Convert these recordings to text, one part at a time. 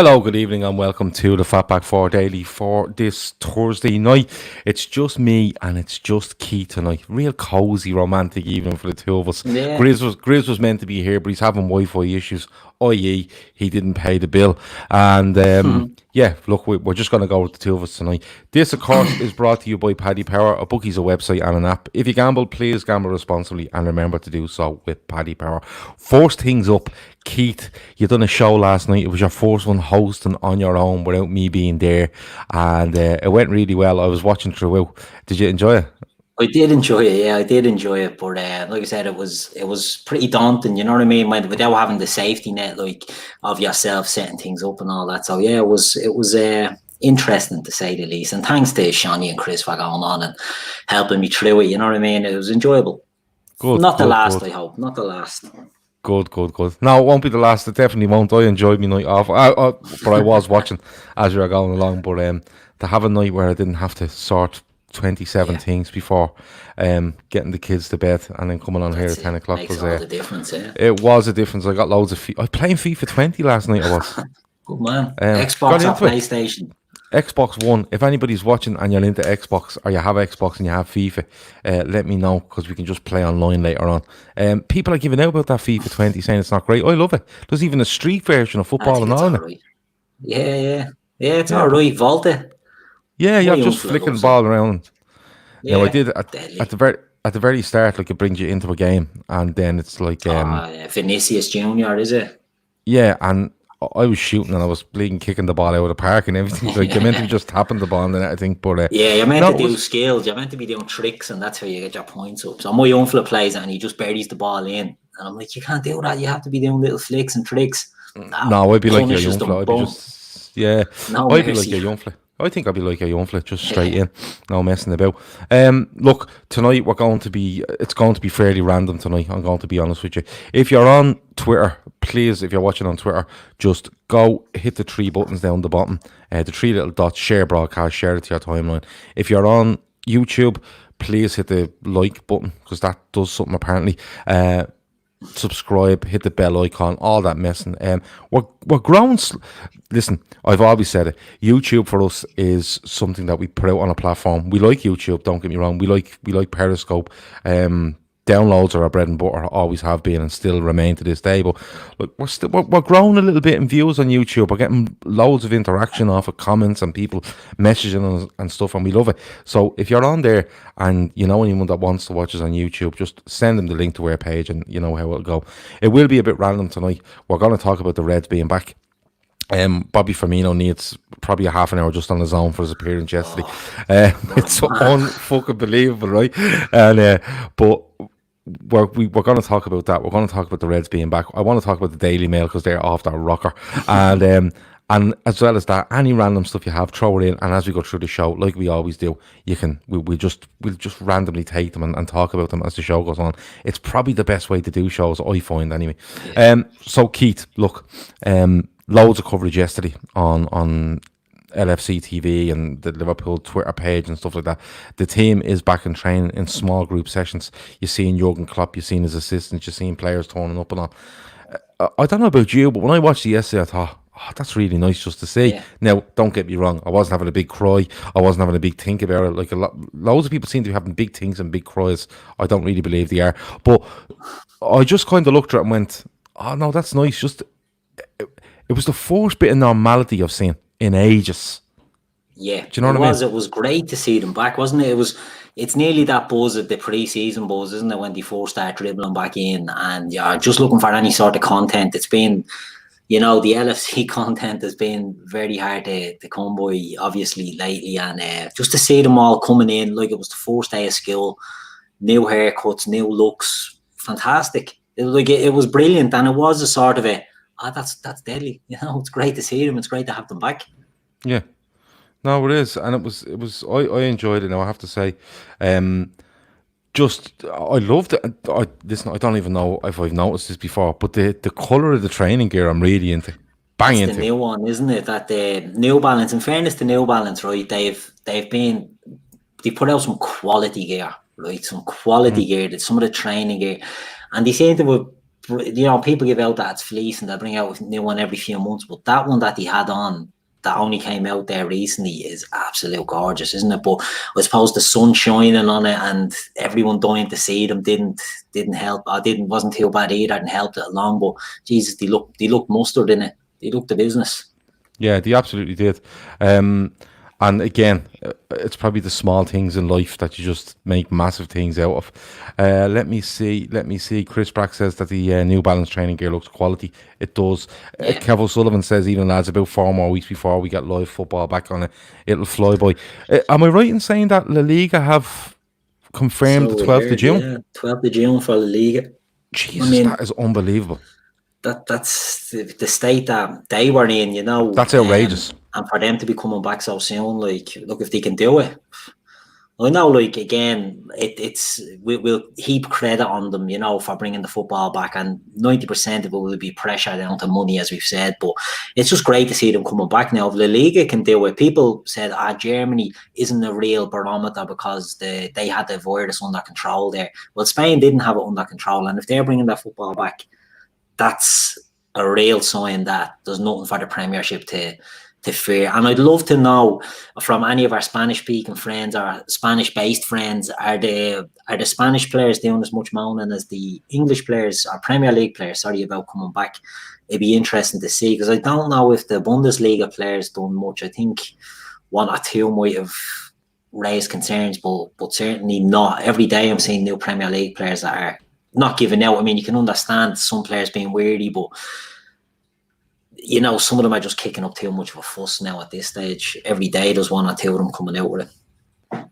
Hello, good evening, and welcome to the Fatback 4 Daily for this Thursday night. It's just me and it's just Keith tonight. Real cozy, romantic evening for the two of us. Yeah. Grizz was meant to be here, but he's having Wi-Fi issues, i.e. he didn't pay the bill. And yeah, look, we're just going to go with the two of us tonight. This, of course, is brought to you by Paddy Power. A bookie's a website and an app. If you gamble, please gamble responsibly and remember to do so with Paddy Power. First things up, Keith, you done a show last night. It was your first one hosting on your own without me being there, and it went really well. I was watching throughout. Did you enjoy it? I did enjoy it, yeah, I did enjoy it, but like I said, it was pretty daunting, you know what I mean, without having the safety net like of yourself setting things up and all that. So yeah, it was interesting to say the least, and thanks to Shawnee and Chris for going on and helping me through it, you know what I mean. It was enjoyable. Not the last, I hope, not the last. Good. No, it won't be the last. It definitely won't. I enjoyed my night off. But I was watching as you were going along. But to have a night where I didn't have to sort 27 things before getting the kids to bed and then coming on here at 10 o'clock was all the difference. Yeah. It was a difference. I got loads of. I was playing FIFA 20 last night. I was. Good man. Xbox or PlayStation? Xbox One. If anybody's watching and you're into Xbox or you have Xbox and you have FIFA, let me know because we can just play online later on. People are giving out about that FIFA 20 saying it's not great. I love it. There's even a street version of football and all in it. Right. Yeah, it's all right. Volta. Yeah, you're just flicking the ball around. Yeah, I did at the very start. Like, it brings you into a game, and then it's like Vinicius Junior, is it? Yeah, and I was shooting and I was bleeding, kicking the ball out of the park and everything. Like, you're meant to be just tapping the ball and I think, but yeah, you're meant to do skills. You're meant to be doing tricks, and that's how you get your points up. So my young fella plays it and he just buries the ball in, and I'm like, you can't do that. You have to be doing little flicks and tricks. No, I'd be like your young fella. I'd be just I'd be like your young fella. I think I'd be like a young fella, just straight in, no messing about. Look, tonight it's going to be fairly random tonight, I'm going to be honest with you. If you're on Twitter, please, if you're watching on Twitter, just go hit the three buttons down the bottom, the three little dots, share broadcast, share it to your timeline. If you're on YouTube, please hit the like button, because that does something apparently. Subscribe, hit the bell icon, all that messing. We're growing. Listen, I've always said it. YouTube for us is something that we put out on a platform. We like YouTube. Don't get me wrong. We like Periscope. Downloads are our bread and butter, always have been and still remain to this day. But look, we're growing a little bit in views on YouTube. We're getting loads of interaction off of comments and people messaging us and stuff, and we love it. So if you're on there and you know anyone that wants to watch us on YouTube, just send them the link to our page, and you know how it'll go. It will be a bit random tonight. We're going to talk about the Reds being back. Bobby Firmino needs probably a half an hour just on his own for his appearance yesterday. It's unfucking believable, right? And but we're going to talk about that. We're going to talk about the Reds being back. I want to talk about the Daily Mail because they're off their rocker, and as well as that, any random stuff you have, throw it in. And as we go through the show, like we always do, we'll just randomly take them and talk about them as the show goes on. It's probably the best way to do shows, I find, anyway. So Keith, look, loads of coverage yesterday on LFC TV and the Liverpool Twitter page and stuff like that. The team is back in training in small group sessions. You're seeing Jurgen Klopp, you're seeing his assistants, you're seeing players turning up and all. I don't know about you, but when I watched it yesterday, I thought, that's really nice just to see. Yeah. Now, don't get me wrong, I wasn't having a big cry. I wasn't having a big think about it. Like loads of people seem to be having big things and big cries. I don't really believe they are. But I just kind of looked at it and went, oh no, that's nice. Just it was the first bit of normality I've seen in ages. Yeah, do you know what I mean? It was great to see them back, wasn't it? It's nearly that buzz of the pre-season buzz, isn't it? When they first start dribbling back in, and you're just looking for any sort of content. It's been, the LFC content has been very hard to come by, obviously, lately, and just to see them all coming in like it was the first day of school, new haircuts, new looks, fantastic. It was brilliant, and it was a sort of a, that's deadly. It's great to see them. It's great to have them back. Yeah, no, it is, and it was. I enjoyed it. Now I have to say, I loved it. Listen, I don't even know if I've noticed this before, but the color of the training gear, I'm really into. Bang into the new one, isn't it? That the New Balance. In fairness to New Balance, right? They put out some quality gear, right? Some quality gear. Some of the training gear, and they seem to have people give out that it's fleece and they bring out a new one every few months, but that one that he had on that only came out there recently is absolute gorgeous, isn't it? But I suppose the sun shining on it and everyone dying to see them didn't help. Wasn't too bad either, and helped it along. But Jesus, they looked mustard in it. They looked the business. Yeah, they absolutely did. And again, it's probably the small things in life that you just make massive things out of. Let me see. Chris Brack says that the New Balance training gear looks quality. It does. Yeah. Kev O'Sullivan says, even lads, about 4 more weeks before we get live football back on it, it'll fly by. Am I right in saying that La Liga have confirmed the 12th of June? Yeah, 12th of June for La Liga. Jesus, that is unbelievable. That's the state that they were in, you know. That's outrageous. And for them to be coming back so soon, like, look, if they can do it. I know, like, again, we'll heap credit on them, you know, for bringing the football back, and 90% of it will be pressure down to money, as we've said, but it's just great to see them coming back now. If La Liga can do it, people said, Germany isn't a real barometer because they had the virus under control there. Well, Spain didn't have it under control, and if they're bringing that football back, that's a real sign that there's nothing for the Premiership to fear. And I'd love to know from any of our Spanish-speaking friends or Spanish-based friends, are the Spanish players doing as much moaning as the English players or Premier League players, about coming back? It'd be interesting to see, because I don't know if the Bundesliga players done much. I think 1 or 2 might have raised concerns, but certainly not. Every day I'm seeing new Premier League players that are not giving out. I mean, you can understand some players being weary, but you know, some of them are just kicking up too much of a fuss now at this stage. Every day there's 1 or 2 of them coming out with it.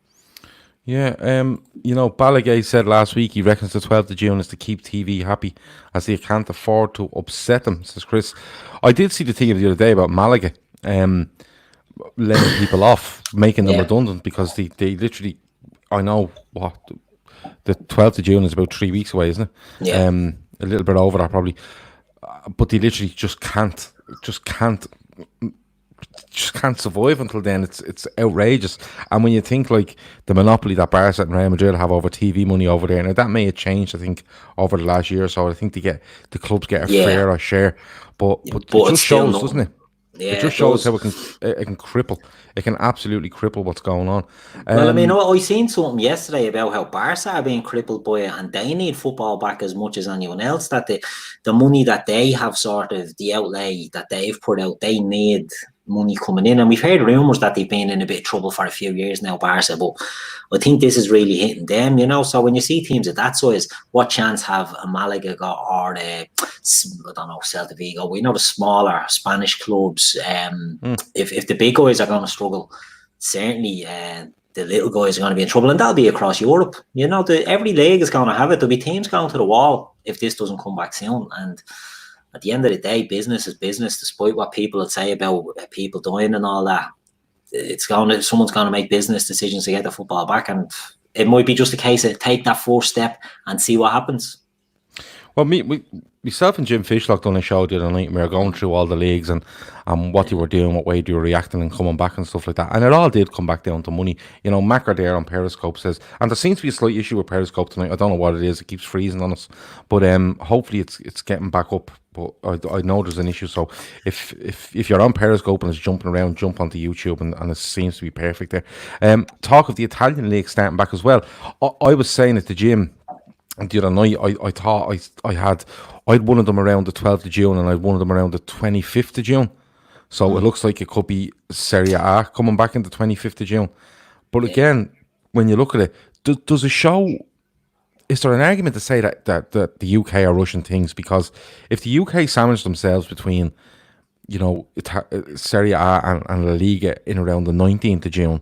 Yeah, you know, Balagay said last week he reckons the 12th of June is to keep TV happy, as they can't afford to upset them, says Chris. I did see the thing the other day about Malaga letting people off, making them redundant, because they literally, I know what, the 12th of June is about 3 weeks away, isn't it? Yeah. A little bit over that probably. But they literally just can't survive until then. It's outrageous. And when you think like the monopoly that Barca and Real Madrid have over TV money over there, now that may have changed, I think, over the last year or so. I think the clubs get a fairer share, but it just shows, doesn't it? Yeah, it just shows how it can cripple. It can absolutely cripple what's going on. Well, I mean, I seen something yesterday about how Barca are being crippled by it, and they need football back as much as anyone else. That the money that they have, sort of the outlay that they've put out, they need money coming in. And we've heard rumours that they've been in a bit of trouble for a few years now, Barca, but I think this is really hitting them, you know. So when you see teams of that size, what chance have a Malaga got, or I don't know, Celta Vigo? We know the smaller Spanish clubs. If the big guys are going to struggle, certainly the little guys are going to be in trouble, and that'll be across Europe. You know, every league is going to have it. There'll be teams going to the wall if this doesn't come back soon. And at the end of the day, business is business, despite what people would say about people dying and all that. Someone's going to make business decisions to get the football back, and it might be just a case of take that first step and see what happens. Well, myself and Jim Fishlock done a show the other night, and we were going through all the leagues and what they were doing, what way they were reacting and coming back and stuff like that. And it all did come back down to money. You know, Macker there on Periscope says, and there seems to be a slight issue with Periscope tonight. I don't know what it is. It keeps freezing on us. But hopefully it's getting back up. But I know there's an issue. So if you're on Periscope and it's jumping around, jump onto YouTube, and it seems to be perfect there. Talk of the Italian league starting back as well. I was saying at the gym the other night, I thought I'd one of them around the 12th of June and I'd one of them around the 25th of June. So it looks like it could be Serie A coming back in the 25th of June. But again, when you look at it, does it show, is there an argument to say that the UK are rushing things? Because if the UK sandwich themselves between, you know, Serie A and La Liga in around the 19th of June,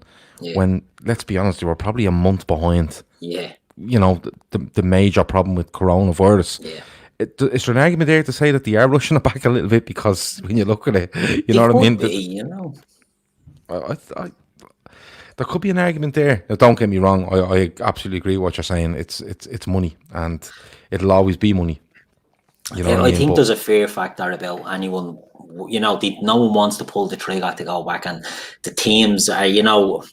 when, let's be honest, they were probably a month behind. Yeah. You know, the major problem with coronavirus. Yeah. Is there an argument there to say that they are rushing it back a little bit? Because when you look at it, you know what I mean? You know, there could be an argument there. Now, don't get me wrong. I absolutely agree with what you're saying. It's money, and it'll always be money. You know, I think there's a fear factor about anyone. You know, no one wants to pull the trigger to go back, and the teams are, you know,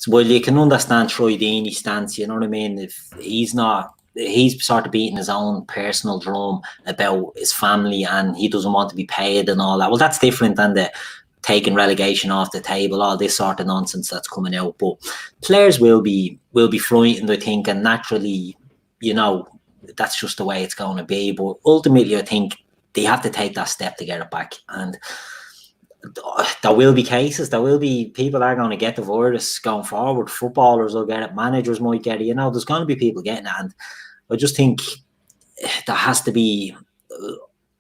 well, you can understand Troy Deeney's stance. You know what I mean? If he's not he's sort of beating his own personal drum about his family and he doesn't want to be paid and all that. Well, that's different than the taking relegation off the table, all this sort of nonsense that's coming out. But players will be frightened, I think, and naturally, that's just the way it's going to be. But ultimately, I think they have to take that step to get it back. And there will be cases, there will be people are going to get the virus going forward. Footballers will get it, managers might get it. There's going to be people getting it. And I just think there has to be,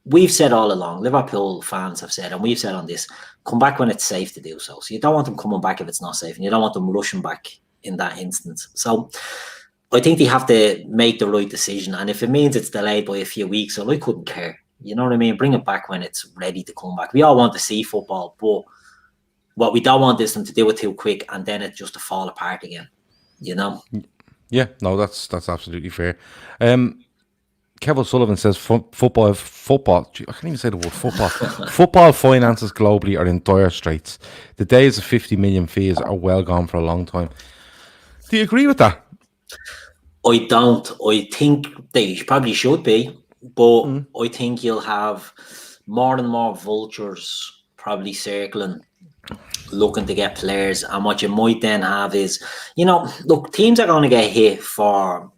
we've said all along, Liverpool fans have said, and we've said on this, come back when it's safe to do so. So you don't want them coming back if it's not safe, and you don't want them rushing back in that instance. So I think they have to make the right decision. And if it means it's delayed by a few weeks, I couldn't care. You know what I mean? Bring it back when it's ready to come back. We all want to see football, but what we don't want is them to do it too quick and then it just to fall apart again. Yeah, no, that's absolutely fair. Kevin Sullivan says football. I can't even say the word football. Football finances globally are in dire straits. The days of 50 million fees are well gone for a long time. Do you agree with that? I don't. I think they probably should be. But I think you'll have more and more vultures probably circling, looking to get players. And what you might then have is, look, teams are going to get hit for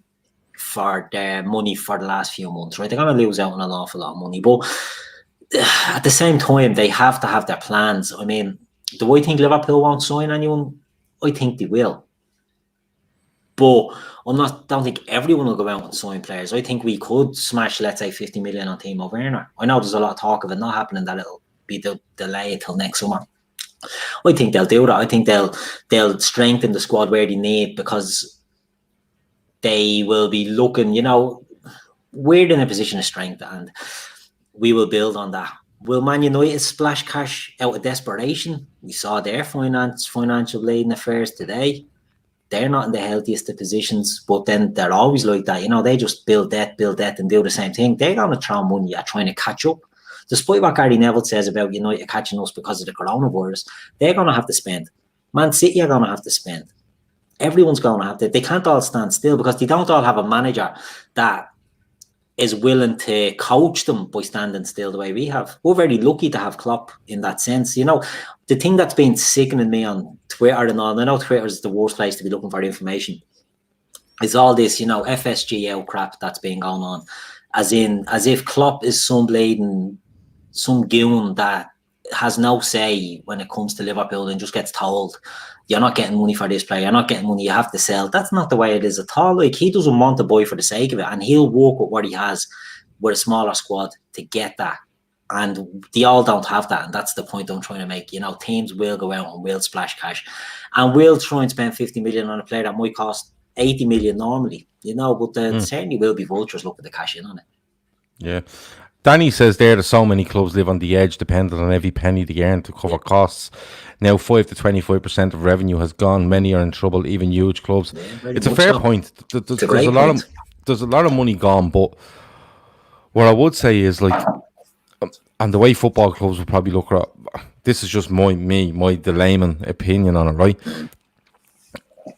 their money for the last few months, right? They're going to lose out on an awful lot of money. But at the same time, they have to have their plans. I mean, do I think Liverpool won't sign anyone? I think they will. But don't think everyone will go out and sign players. I think we could smash, let's say, 50 million on Timo Werner. I know there's a lot of talk of it not happening, that it'll be delayed till next summer. I think they'll do that. I think they'll strengthen the squad where they need, because they will be looking, we're in a position of strength and we will build on that. Will Man United splash cash out of desperation? We saw their financial bleeding affairs today. They're not in the healthiest of positions, but then they're always like that. They just build debt and do the same thing. They're going to throw money at trying to catch up. Despite what Gary Neville says about United catching us because of the coronavirus, they're going to have to spend. Man City are going to have to spend. Everyone's going to have to. They can't all stand still because they don't all have a manager that is willing to coach them by standing still the way we have. We're very lucky to have Klopp in that sense. The thing that's been sickening me on Twitter and all, I know Twitter is the worst place to be looking for information, is all this, FSGL crap that's been going on. As if Klopp is some goon that has no say when it comes to Liverpool and just gets told, you're not getting money for this player, you're not getting money, you have to sell. That's not the way it is at all. Like, he doesn't want to buy for the sake of it, and he'll work with what he has with a smaller squad to get that. And they all don't have that, and that's the point I'm trying to make. Teams will go out and will splash cash, and will try and spend 50 million on a player that might cost 80 million normally. But there certainly will be vultures looking to cash in on it. Yeah. Danny says that so many clubs live on the edge, dependent on every penny they earn to cover costs. Now 5 to 25% of revenue has gone. Many are in trouble, even huge clubs. Yeah, it's a fair point. There's a lot of money gone, but what I would say is, like, and the way football clubs will probably look at, this is just the layman opinion on it, right?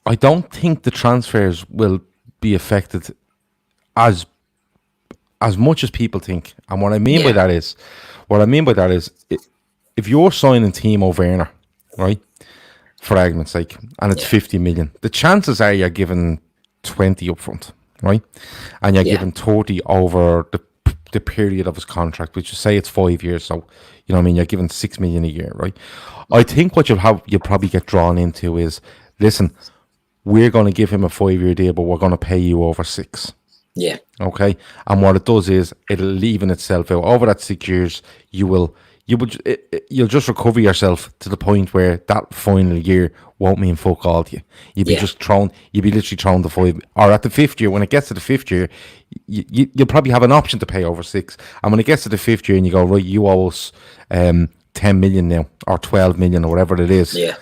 I don't think the transfers will be affected as much as people think. And what I mean by that is, if you're signing Timo Werner, right, for argument's sake, and it's 50 million, the chances are you're given 20 up front, right? And you're given 30 over the period of his contract, which you say it's 5 years, so you're given 6 million a year, right? I think what you'll probably get drawn into is, listen, we're going to give him a 5-year deal, but we're going to pay you over 6. Yeah. Okay. And what it does is it'll even itself out. Over that 6 years, you'll just recover yourself to the point where that final year won't mean fuck all to you. You'll be literally thrown the 5, or at the 5th year. When it gets to the 5th year, you'll probably have an option to pay over 6. And when it gets to the 5th year and you go, right, you owe us 10 million now, or 12 million, or whatever it is. Yeah.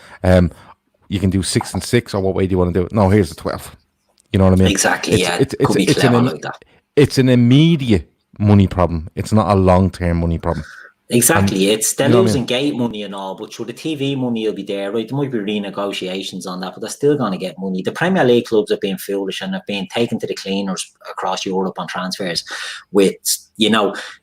You can do 6 and 6, or what way do you want to do it? No, here's the 12. You know what I mean? Exactly. It's an immediate money problem. It's not a long-term money problem. Exactly, they're losing gate money and all, but sure, the TV money will be there, right? There might be renegotiations on that, but they're still going to get money. The Premier League clubs have been foolish and have been taken to the cleaners across Europe on transfers. With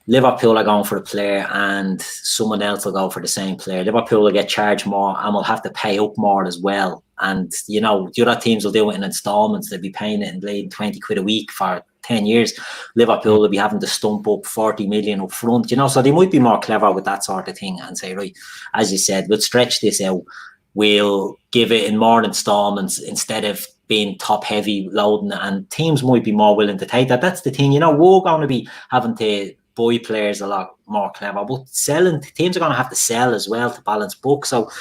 Liverpool are going for a player, and someone else will go for the same player. Liverpool will get charged more, and will have to pay up more as well. And the other teams will do it in installments. They'll be paying it in bleeding 20 quid a week for 10 years. Liverpool will be having to stump up 40 million up front, so they might be more clever with that sort of thing and say, right, as you said, we'll stretch this out. We'll give it in more installments instead of being top heavy loading, and teams might be more willing to take that. That's the thing, we're going to be having to buy players a lot more clever, but selling, teams are going to have to sell as well to balance books. So,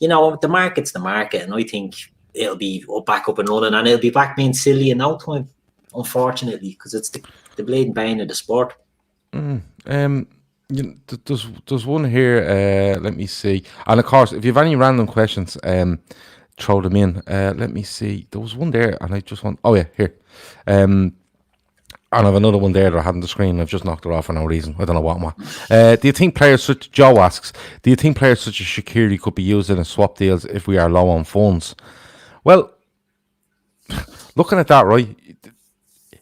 the market's the market, and I think it'll be back up and running, and it'll be back being silly in no time, unfortunately, because it's the bleeding bane of the sport. There's one here. Let me see. And of course, if you have any random questions, throw them in. Let me see. There was one there, and I just want. Oh yeah, here. And I have another one there that I had on the screen. I've just knocked it off for no reason. I don't know what. Do you think players such Joe asks? Do you think players such as Shaqiri could be used in swap deals if we are low on funds? Well, looking at that, right?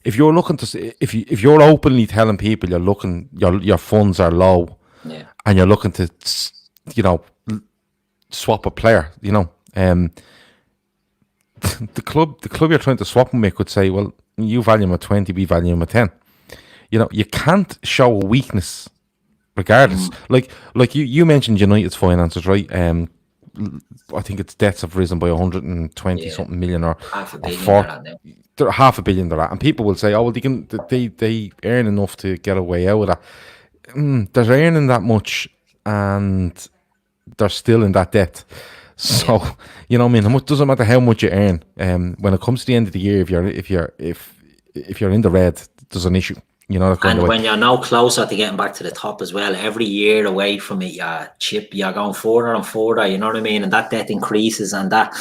If you're looking to, if you're openly telling people your funds are low, and you're looking to, swap a player, the club you're trying to swap him with could say, well, you value him at 20, we value him at 10. You can't show a weakness, regardless. Like you mentioned United's finances, right? I think its debts have risen by 120 something million, or $500 million. $500 million, and people will say, oh well, they earn enough to get away out of that. They're earning that much, and they're still in that debt. So you know what I mean. It doesn't matter how much you earn. When it comes to the end of the year, if you're in the red, there's an issue. And when you're now closer to getting back to the top as well, every year away from it, you're going further and further. You know what I mean? And that debt increases, and that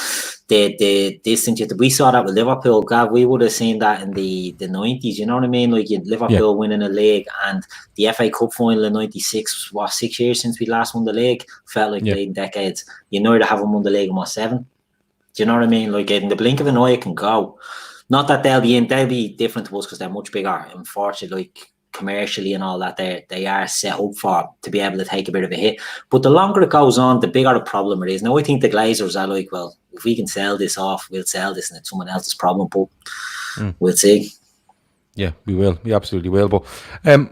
the distance. We saw that with Liverpool. God, we would have seen that in the 90s. You know what I mean? Like Liverpool winning a league, and the FA Cup final in '96 was 6 years since we last won the league. Felt like leading decades. You know, to haven't won the league in 7. Do you know what I mean? Like in the blink of an eye, it can go. Not that they'll be different to us because they're much bigger. Unfortunately, like commercially and all that, they are set up for to be able to take a bit of a hit. But the longer it goes on, the bigger the problem it is. Now I think the Glazers are like, well, if we can sell this off, we'll sell this, and it's someone else's problem. But we'll see. Yeah, we will. We absolutely will. But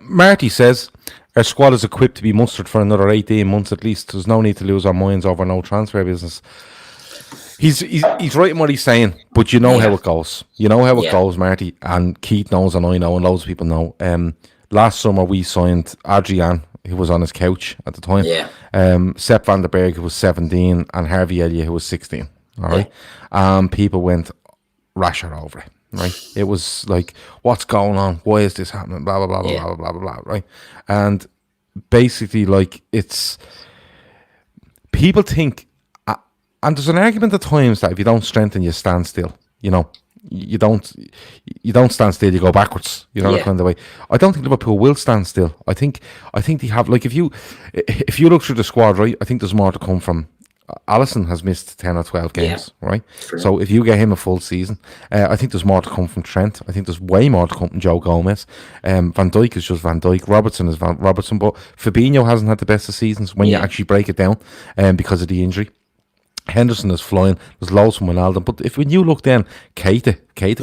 Marty says our squad is equipped to be mustered for another 18 months at least. There's no need to lose our minds over no transfer business. He's right in what he's saying, but you know how it goes. You know how it goes, Marty, and Keith knows, and I know, and loads of people know. Last summer we signed Adrian, who was on his couch at the time. Sepp van der Berg, who was 17, and Harvey Elliott, who was 16. All right, people went rasher over it. Right, it was like, what's going on? Why is this happening? Blah blah blah blah blah blah blah blah. Right, and basically, like, it's people think. And there's an argument at times that if you don't strengthen, you stand still. You don't stand still, you go backwards. That kind of way. I don't think Liverpool will stand still. I think they have, like, if you look through the squad, right, I think there's more to come from. Alisson has missed 10 or 12 games, right? True. So if you get him a full season, I think there's more to come from Trent. I think there's way more to come from Joe Gomez. Van Dijk is just Van Dijk. Robertson is Robertson. But Fabinho hasn't had the best of seasons when you actually break it down, because of the injury. Henderson is flying. There's loads from Wijnaldum. But when you look then, Keita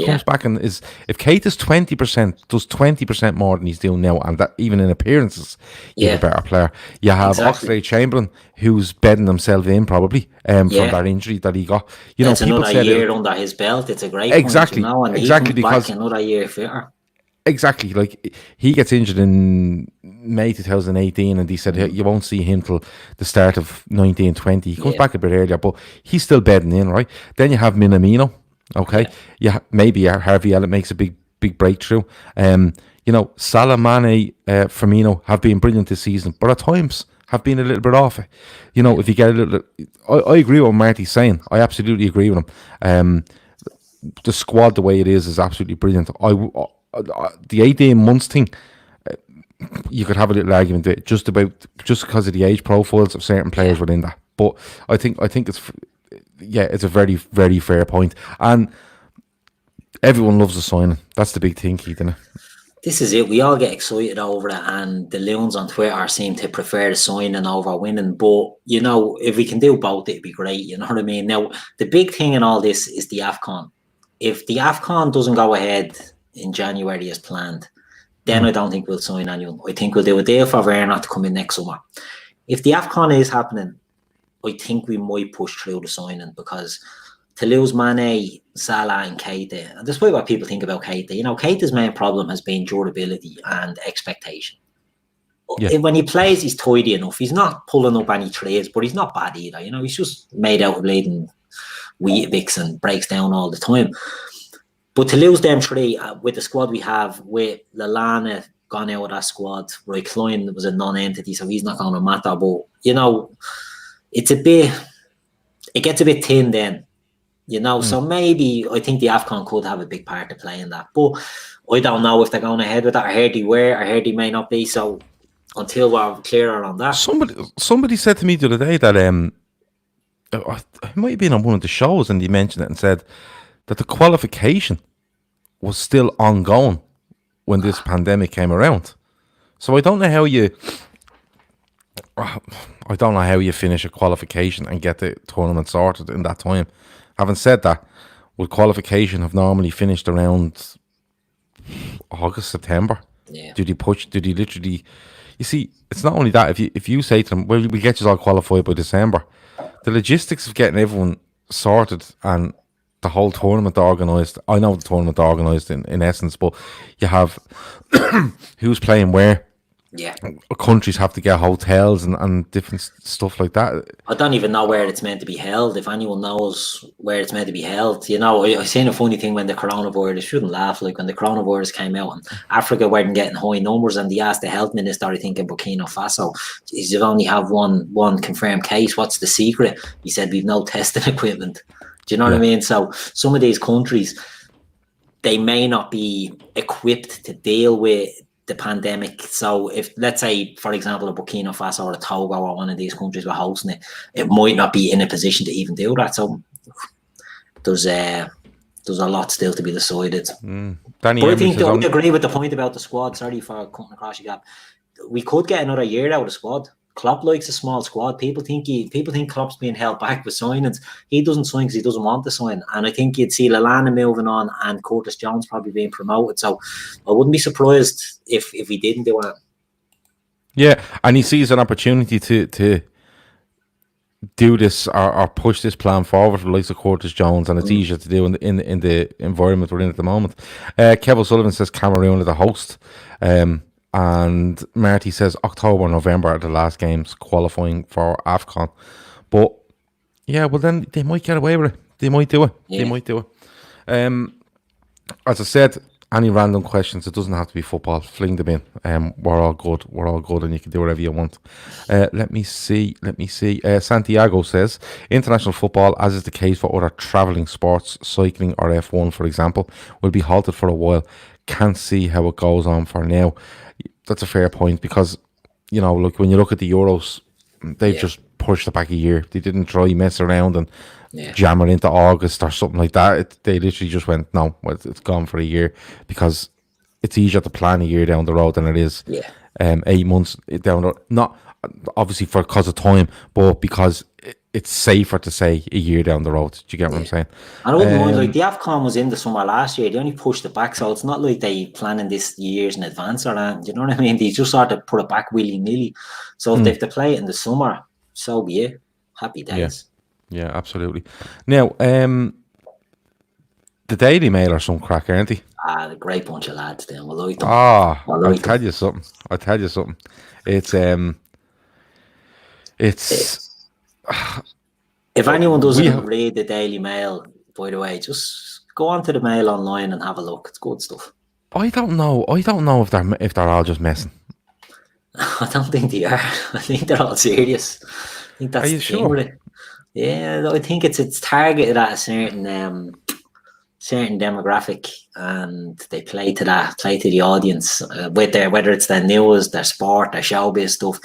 comes back, and if Keita's 20%, does 20% more than he's doing now, and that even in appearances, he's a better player. You have Oxlade-Chamberlain, who's bedding himself in probably from that injury that he got. It's another year under his belt. It's a great point, and exactly, because back another year fitter. Exactly, like he gets injured in May 2018, and he said you won't see him till the start of 1920. He comes back a bit earlier, but he's still bedding in, right? Then you have Minamino, okay? Maybe Harvey Elliott makes a big breakthrough. Salah, Mane, Firmino have been brilliant this season, but at times have been a little bit off it. If you get a little, I agree with what Marty's saying. I absolutely agree with him. The squad, the way it is absolutely brilliant. The 18 months thing, you could have a little argument that just because of the age profiles of certain players within that. But I think it's a very, very fair point. And everyone loves a signing. That's the big thing, Keith, isn't it? This is it. We all get excited over it, and the loons on Twitter seem to prefer the signing over winning. But, you know, if we can do both, it'd be great. You know what I mean? Now, the big thing in all this is the AFCON. If the AFCON doesn't go ahead in January as planned, then I don't think we'll sign anyone. I think we'll do a deal for Werner to come in next summer. If the AFCON is happening, I think we might push through the signing, because to lose Mane, Salah and Keita, and despite what people think about Keita, you know, Keita's main problem has been durability and expectation. Yeah. When he plays, he's tidy enough. He's not pulling up any trades, but he's not bad either. You know, he's just made out of bleeding Weetabix and breaks down all the time. But to lose them three with the squad we have, with Lallana gone out of that squad, Roy Klein was a non-entity, so he's not going to matter. But, you know, it gets a bit thin then. You know, so maybe I think the AFCON could have a big part to play in that. But I don't know if they're going ahead with that. I heard they were, I heard they may not be. So until we're clearer on that. Somebody said to me the other day that it might have been on one of the shows, and they mentioned it and said that the qualification was still ongoing when this pandemic came around. So I don't know how you finish a qualification and get the tournament sorted in that time. Having said that, would qualification have normally finished around August, September? Yeah. Did he literally? You see, it's not only that. If you say to them, well, we get you all qualified by December, the logistics of getting everyone sorted and the whole tournament organised. I know the tournament organised in essence, but you have who's playing where. Yeah. Countries have to get hotels and different stuff like that. I don't even know where it's meant to be held. If anyone knows where it's meant to be held, you know, I seen a funny thing when the coronavirus, I shouldn't laugh, like when the coronavirus came out and Africa weren't getting high numbers, and they asked the health minister, I think in Burkina Faso, you only have one confirmed case, what's the secret? He said, we've no testing equipment. Do you know what I mean? So some of these countries, they may not be equipped to deal with the pandemic. So if, let's say, for example, a Burkina Faso or a Togo or one of these countries were hosting it, it might not be in a position to even do that. So there's a lot still to be decided. But I think I agree with the point about the squad. Sorry for cutting across your gap. We could get another year out of the squad. Klopp likes a small squad. People think Klopp's being held back with signings. He doesn't sign because he doesn't want to sign. And I think you'd see Lallana moving on and Curtis Jones probably being promoted. So I wouldn't be surprised if we didn't do it. Yeah, and he sees an opportunity to do this or push this plan forward for the likes of Curtis Jones, and it's easier to do in the environment we're in at the moment. Kevin Sullivan says Cameroon are the host. And Marty says October, November are the last games qualifying for AFCON. But yeah, well then they might get away with it. They might do it. Yeah. They might do it. As I said, any random questions, it doesn't have to be football. Fling them in. We're all good. We're all good, and you can do whatever you want. Let me see. Santiago says international football, as is the case for other travelling sports, cycling or F1, for example, will be halted for a while. Can't see how it goes on for now. That's a fair point, because, you know, look, when you look at the Euros, they've just pushed it back a year. They didn't try mess around and jam it into August or something like that. They literally just went, no, well, it's gone for a year, because it's easier to plan a year down the road than it is 8 months down the road. Not obviously because of time, but because it's safer to say a year down the road. Do you get what I'm saying? I wouldn't mind, like, the AFCON was in the summer last year. They only pushed it back, so it's not like they planning this years in advance or that. You know what I mean? They just sort of put it back willy-nilly. So if they have to play it in the summer, so be it. Happy days. Yeah, absolutely. Now, the Daily Mail are some crack, aren't they? A great bunch of lads then. We'll like them. I'll tell you something. It's if anyone doesn't read the Daily Mail, by the way, just go onto the Mail online and have a look. It's good stuff. I don't know if they're all just messing. I don't think they are. I think they're all serious. I think that's the thing with it. Yeah, I think it's targeted at a certain certain demographic, and they play to the audience with their, whether it's their news, their sport, their showbiz stuff.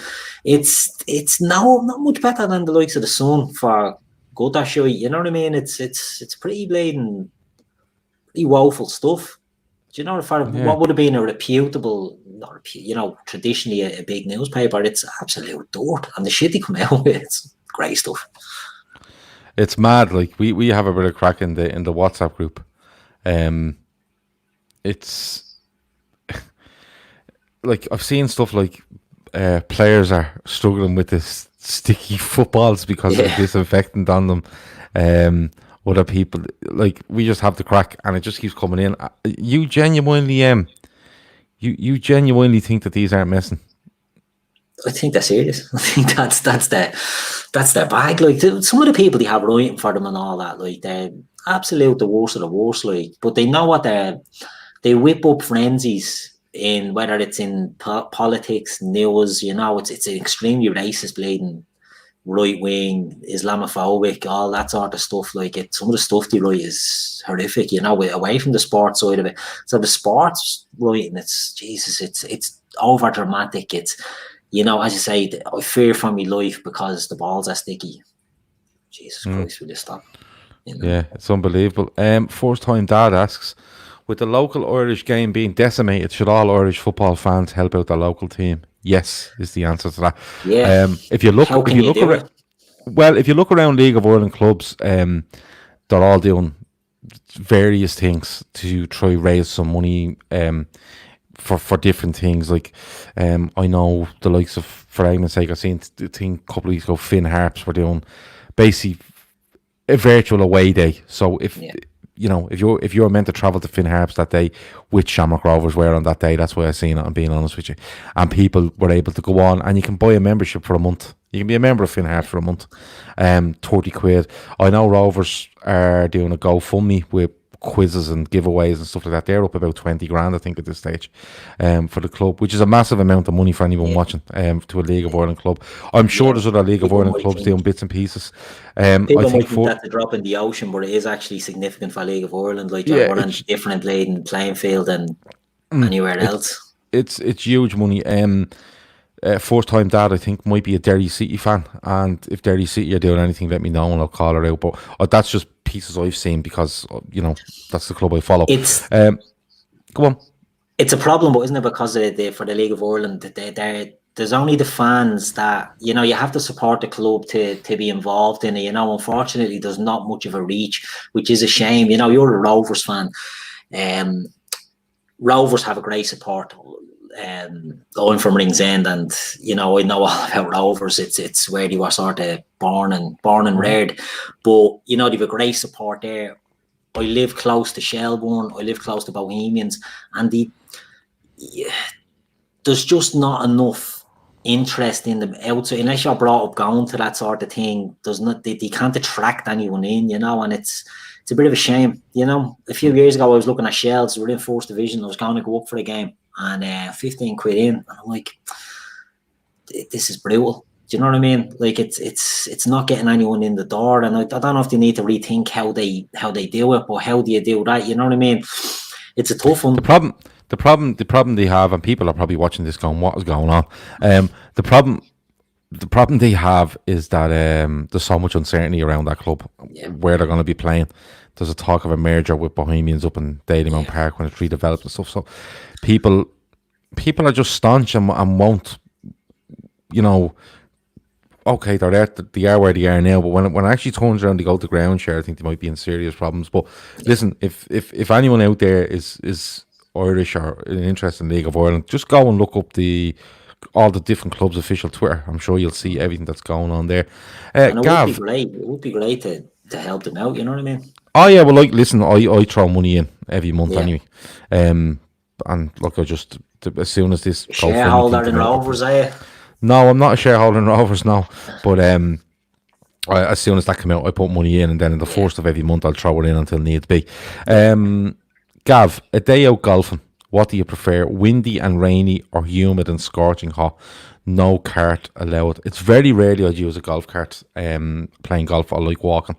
It's not much better than the likes of the Sun for good or shit. You know what I mean? It's pretty blatant, pretty woeful stuff. Do you know, for what would have been a reputable, traditionally a big newspaper, it's absolute dirt, and the shit they come out with, it's great stuff. It's mad. Like we have a bit of crack in the WhatsApp group. It's like I've seen stuff like players are struggling with this sticky footballs because of disinfectant on them. Other people, like, we just have the crack, and it just keeps coming in. You genuinely you genuinely think that these aren't messing? I think they're serious. I think that's their bag. Like, some of the people they have writing for them and all that, like, they're absolute the worst of the worst. Like, but they know what they whip up frenzies in, whether it's in politics, news. You know, it's an extremely racist, blatant, right wing, Islamophobic, all that sort of stuff. Like, some of the stuff they write is horrific. You know, away from the sports side of it. So the sports writing, it's over dramatic. It's, you know, as you say, I fear for my life because the balls are sticky. Jesus Christ, will you stop? You know? Yeah, it's unbelievable. First time dad asks, with the local Irish game being decimated, should all Irish football fans help out their local team? Yes, is the answer to that. Yeah. If you look around, if you look around League of Ireland clubs, they're all doing various things to try raise some money for different things. Like, I know the likes of, for argument's sake, I seen the thing a couple of weeks ago, Finn Harps were doing basically a virtual away day. So if you're meant to travel to Finn Harps that day, which Shamrock Rovers were on that day, that's why I seen it, I'm being honest with you. And people were able to go on, and you can buy a membership for a month. You can be a member of Finn Harps for a month. 30 quid. I know Rovers are doing a GoFundMe with quizzes and giveaways and stuff like that. They're up about 20 grand, I think, at this stage, for the club, which is a massive amount of money for anyone watching, to a League of Ireland club. I'm sure there's other League of Ireland clubs doing bits and pieces. People might think that's a drop in the ocean, but it is actually significant for League of Ireland. Like, you're on a different playing field than anywhere else. It's huge money. First time dad, I think, might be a Derry City fan, and if Derry City are doing anything, let me know and I'll call her out. But that's just pieces I've seen because, that's the club I follow. Go on. It's a problem, but isn't it, because for the League of Ireland, there's only the fans that, you have to support the club to be involved in it. Unfortunately, there's not much of a reach, which is a shame. You're a Rovers fan. Rovers have a great support. I'm from Ringsend, and I know all about Rovers. It's where they were sort of born and reared, but they've a great support there. I live close to Shelbourne. I live close to Bohemians, and there's just not enough interest in them outside, unless you're brought up going to that sort of thing. They can't attract anyone in, and it's a bit of a shame. A few years ago, I was looking at Shells. We're in First Division. I was going to go up for a game, and 15 quid in, and I'm like, this is brutal. Do you know what I mean? Like, it's not getting anyone in the door, and I don't know if they need to rethink how they do it, but how do you do that? You know what I mean? It's a tough one. The problem they have, and people are probably watching this going, what is going on? The problem they have is that there's so much uncertainty around that club, where they're going to be playing. There's a talk of a merger with Bohemians up in Dalymount Park when it's redeveloped and stuff. So people are just staunch and won't, okay, they are where they are now, but when it actually turns around to go to ground share, I think they might be in serious problems. But listen, if anyone out there is Irish or an interest in League of Ireland, just go and look up all the different clubs' official Twitter. I'm sure you'll see everything that's going on there. Gav, it would be great to help them out. You know what I mean? Oh yeah, well, like, listen, I throw money in every month anyway. And look, I just, as soon as this shareholder in Rovers, are you? No, I'm not a shareholder in Rovers now, but as soon as that come out, I put money in, and then in the first of every month I'll throw it in until needs be. Gav, a day out golfing, what do you prefer, windy and rainy or humid and scorching hot? No cart allowed. It's very rarely I'd use a golf cart playing golf. I like walking.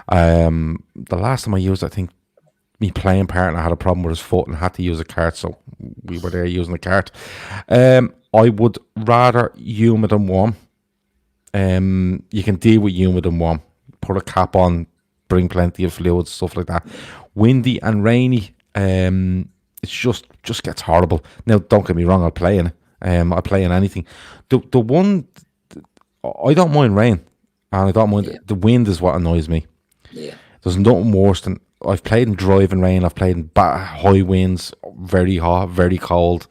The last time I used it, I think my playing partner had a problem with his foot and had to use a cart, so we were there using the cart. I would rather humid and warm. You can deal with humid and warm. Put a cap on, bring plenty of fluids, stuff like that. Windy and rainy, it's just gets horrible. Now, don't get me wrong, I'll play in it. I'll play in anything. The one, I don't mind rain, and I don't mind the wind is what annoys me. Yeah. There's nothing worse than, I've played in driving rain, I've played in high winds, very hot, very cold.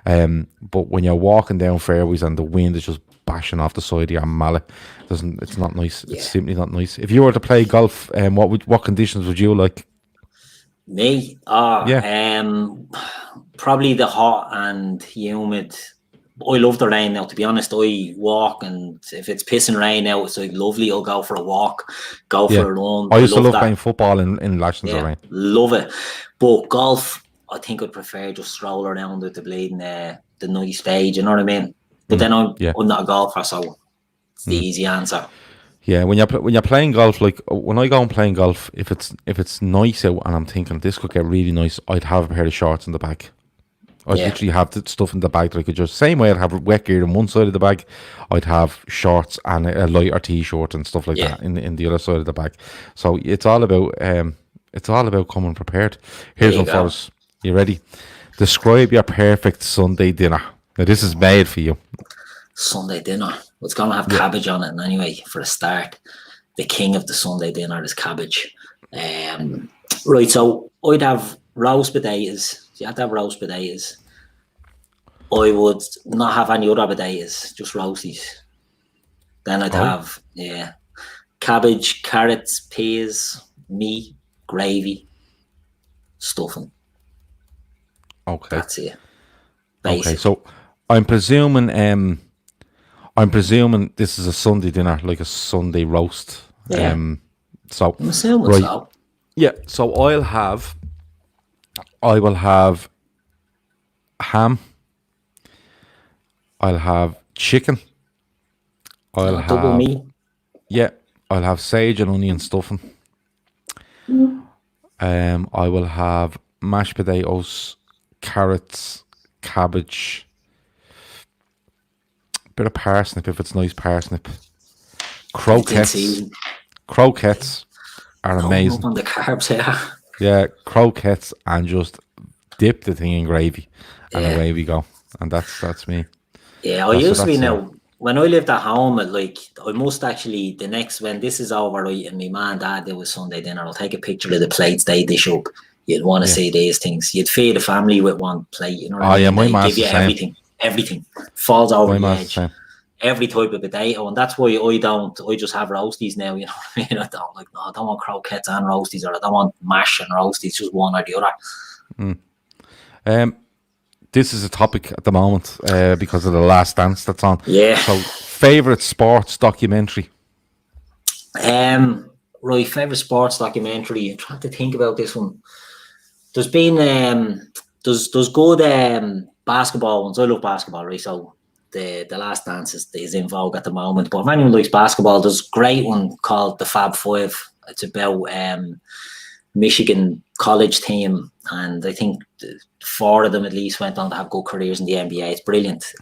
But when you're walking down fairways and the wind is just bashing off the side of your mallet, it's not nice. It's simply not nice. If you were to play golf, what conditions would you like? Me? Probably the hot and humid. I love the rain now, to be honest. I walk, and if it's pissing rain out, it's like lovely. I'll go for a walk, go for a run. I used to love playing football in lashings of rain. Love it. But golf, I think I'd prefer just stroll around with the bleeding the nice stage, you know what I mean? But then I'm not a golfer, so it's the easy answer. Yeah, when you're playing golf, like when I go and playing golf, if it's nice out and I'm thinking this could get really nice, I'd have a pair of shorts in the bag. I'd literally have the stuff in the bag that I could just, same way I'd have wet gear on one side of the bag, I'd have shorts and a lighter t-shirt and stuff like that in the other side of the bag. So it's all about coming prepared. Here's one for us. You ready? Describe your perfect Sunday dinner. Now this is made for you. Sunday dinner. Well, it's gonna have cabbage on it, and anyway, for a start, the king of the Sunday dinner is cabbage. Right, so I'd have roast potatoes. You have to have roast potatoes. I would not have any other potatoes, just roasties. Then I'd have cabbage, carrots, peas, meat, gravy, stuffing. Okay, that's it. Basic. Okay, so I'm presuming this is a Sunday dinner, like a Sunday roast. Yeah. So I'm assuming so. Yeah. So I will have ham. I'll have chicken. I'll have double meat. Yeah, I'll have sage and onion stuffing. I will have mashed potatoes, carrots, cabbage, bit of parsnip if it's nice parsnip. Croquettes are amazing. Up on the carbs here. Yeah, croquettes, and just dip the thing in gravy, and away we go. And that's me. Yeah, I used to be now. When I lived at home, I must actually, when this is over, right, and my man and dad do a Sunday dinner, I'll take a picture of the plates they dish up. You'd want to see these things. You'd feed the family with one plate, you know what I mean? My ma's give you everything falls over the edge. Every type of potato, and that's why I just have roasties now, you know what I mean? I don't want croquettes and roasties, or I don't want mash and roasties, just one or the other. This is a topic at the moment because of The Last Dance that's on. Yeah. So, favourite sports documentary? Right, favourite sports documentary. I'm trying to think about this one. There's been there's good basketball ones. I love basketball, right? So the Last Dance is in vogue at the moment. But if anyone likes basketball, there's a great one called the Fab Five. It's about Michigan college team, and I think 4 of them at least went on to have good careers in the NBA. It's brilliant.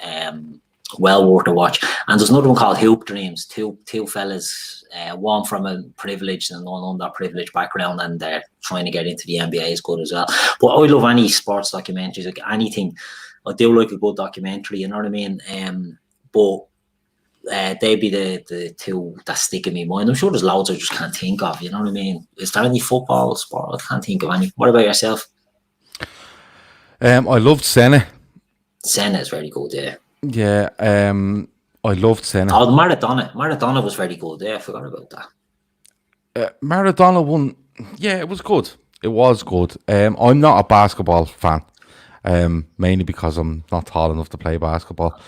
Well worth a watch. And there's another one called Hoop Dreams. Two fellas, one from a privileged and one underprivileged background, and they're trying to get into the NBA is good as well. But I love any sports documentaries, like anything. I do like a good documentary, you know what I mean? But they'd be the two that stick in my mind. I'm sure there's loads I just can't think of, you know what I mean? Is there any football sport? I can't think of any. What about yourself? I loved Senna. Senna is very good, yeah. Yeah, I loved Senna. Oh, Maradona was very good. Yeah, I forgot about that. Maradona won. Yeah, it was good. It was good. I'm not a basketball fan, mainly because I'm not tall enough to play basketball.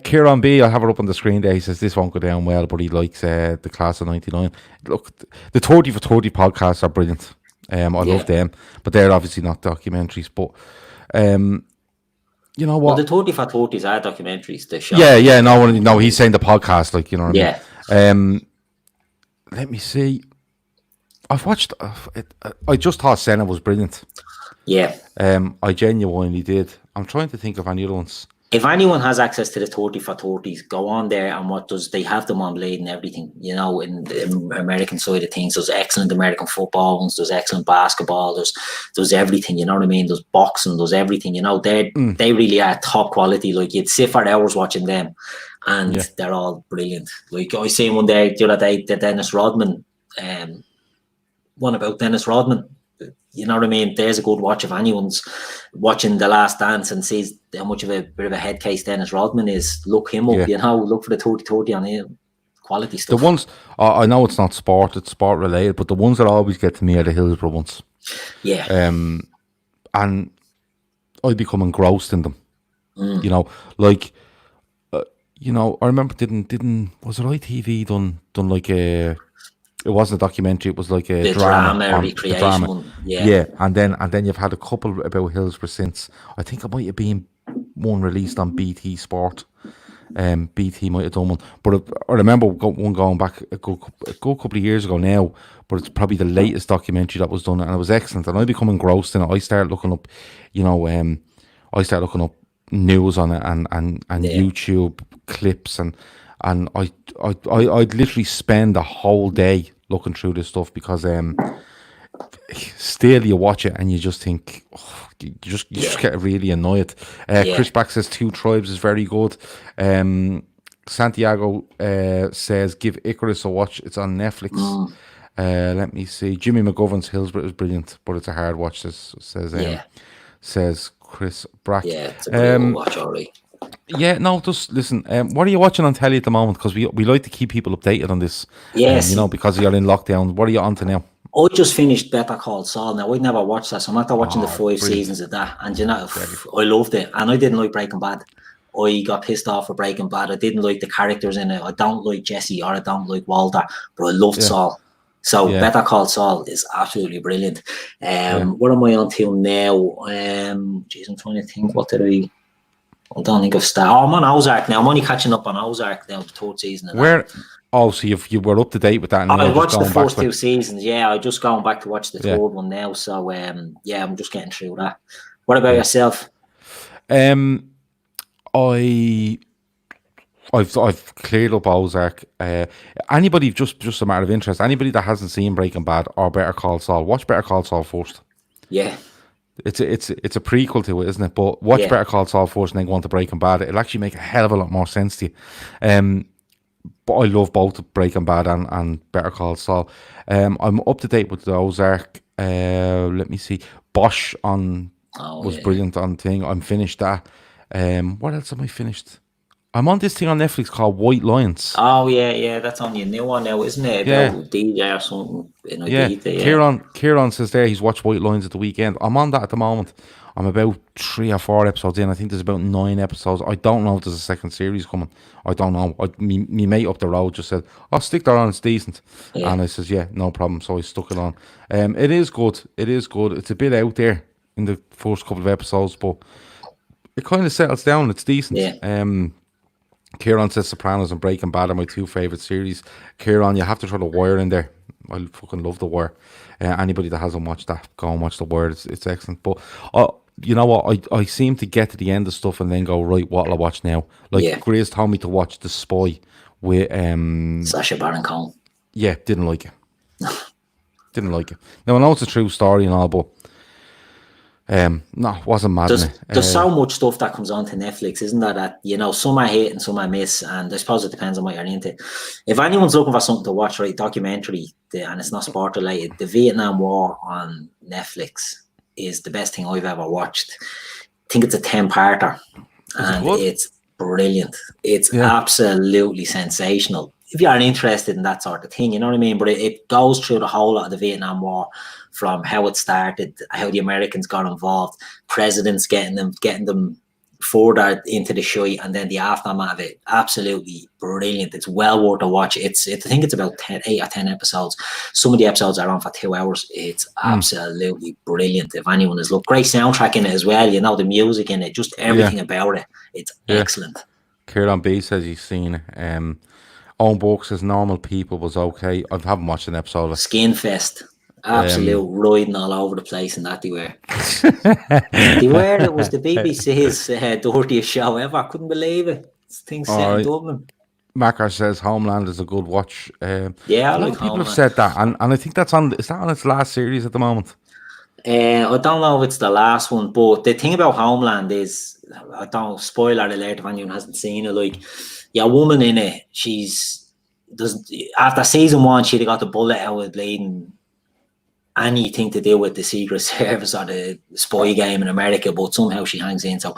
Kieran B, I'll have it up on the screen there. He says this won't go down well, but he likes the class of '99. Look, the 30 for 30 podcasts are brilliant. I love them, but they're obviously not documentaries. But you know what? Well, the 30 for 30s are documentaries. The show. Yeah. No, he's saying the podcast, like, you know what I mean. Let me see. I've watched it. I just thought Senna was brilliant. Yeah. I genuinely did. I'm trying to think of any other ones. If anyone has access to the 30 for 30s, go on there and they have them on Blade and everything, you know, in the American side of things. There's excellent American football ones, there's excellent basketball, there's everything, you know what I mean? There's boxing, there's everything, you know, they really are top quality. Like, you'd sit for hours watching them and they're all brilliant. Like, I seen one day the other day, the Dennis Rodman, one about Dennis Rodman. You know what I mean? There's a good watch if anyone's watching The Last Dance and sees how much of a bit of a head case Dennis Rodman is. Look him up, you know, look for the 30-30 on him. Quality stuff. The ones, I know it's not sport, it's sport related, but the ones that always get to me are the Hillsborough ones. Yeah. And I become engrossed in them. You know, like, you know, I remember was it ITV done like a... It wasn't a documentary. It was like a drama recreation one. Yeah. And then you've had a couple about Hillsborough since. I think it might have been one released on BT Sport. BT might have done one, but I remember one going back a good couple of years ago now. But it's probably the latest documentary that was done, and it was excellent. And I become engrossed in it. I started looking up, you know, news on it and YouTube clips and I'd literally spend a whole day looking through this stuff because still you watch it and you just think you just get really annoyed. Chris Back says Two Tribes is very good. Santiago says give Icarus a watch, it's on Netflix. Let me see, Jimmy McGovern's Hillsborough is brilliant, but it's a hard watch, says Chris Brack. It's a good watch, alright. Yeah, no, just listen. What are you watching on telly at the moment? Because we like to keep people updated on this. Yes. You know, because you're in lockdown. What are you on to now? I just finished Better Call Saul. Now, I'd never watched that, so I'm after watching the 5 seasons of that. And you know, I loved it. And I didn't like Breaking Bad. I got pissed off for Breaking Bad. I didn't like the characters in it. I don't like Jesse or I don't like Walter, but I loved Saul. So Better Call Saul is absolutely brilliant. What am I on to now? Jeez, I'm trying to think. What did I don't think I've started. I'm on Ozark now. I'm only catching up on Ozark now, the 3rd season. Where? Oh, so you were up to date with that? And I watched the first 2 seasons. Yeah, I'm just going back to watch the 3rd one now. So, I'm just getting through that. What about yourself? I've cleared up Ozark. Anybody, just a matter of interest, anybody that hasn't seen Breaking Bad or Better Call Saul, watch Better Call Saul first. Yeah. It's a prequel to it, isn't it? But watch Better Call Saul first and then go on to Breaking Bad. It'll actually make a hell of a lot more sense to you. But I love both Breaking Bad and Better Call Saul. I'm up to date with the Ozark. Let me see. Bosch was brilliant on thing. I'm finished that. What else am I finished? I'm on this thing on Netflix called White Lions. Oh yeah, that's on your new one now, isn't it? About DJ or something. Kieran says there he's watched White Lions at the weekend. I'm on that at the moment. I'm about 3 or 4 episodes in. I think there's about 9 episodes. I don't know if there's a second series coming. I don't know. Me mate up the road just said, "I'll stick that on. It's decent." And I says, "Yeah, no problem." So I stuck it on. It is good. It's a bit out there in the first couple of episodes, but it kind of settles down. It's decent. Kieran says Sopranos and Breaking Bad are my 2 favourite series. Kieran, you have to throw The Wire in there. I fucking love The Wire. Anybody that hasn't watched that, go and watch The Wire. It's excellent. But you know what? I seem to get to the end of stuff and then go, right, what'll I watch now? Like Grizz told me to watch The Spy with Sacha Baron Cohen. Yeah, didn't like it. Didn't like it. Now I know it's a true story and all, but no, wasn't mad. There's so much stuff that comes onto Netflix, isn't there? That you know, some I hate and some I miss, and I suppose it depends on what you're into. If anyone's looking for something to watch, right, documentary, and it's not sport related, the Vietnam War on Netflix is the best thing I've ever watched. I think it's a 10-parter, and it's brilliant. It's absolutely sensational. If you're interested in that sort of thing, you know what I mean. But it goes through the whole lot of the Vietnam War. From how it started, how the Americans got involved, presidents getting them further into the shite, and then the aftermath of it. Absolutely brilliant. It's well worth a watch. I think it's about 8 or 10 episodes. Some of the episodes are on for 2 hours. It's absolutely brilliant. If anyone is looking, great soundtrack in it as well. You know, the music in it, just everything about it. It's excellent. Kieran B says he's seen it. Owen Book says Normal People was okay. I haven't watched an episode of Skinfest. Absolute riding all over the place, and that they were. They were. It was the BBC's dirtiest show ever. I couldn't believe it. Things set in Dublin. Macar says Homeland is a good watch. Yeah, a lot of people have said that, and I think that's on. Is that on its last series at the moment? I don't know if it's the last one, but the thing about Homeland is, I don't spoiler alert if anyone hasn't seen it. Like, a woman in it, after season 1, she'd got the bullet out of leading anything to do with the Secret Service or the spy game in America, but somehow she hangs in. So,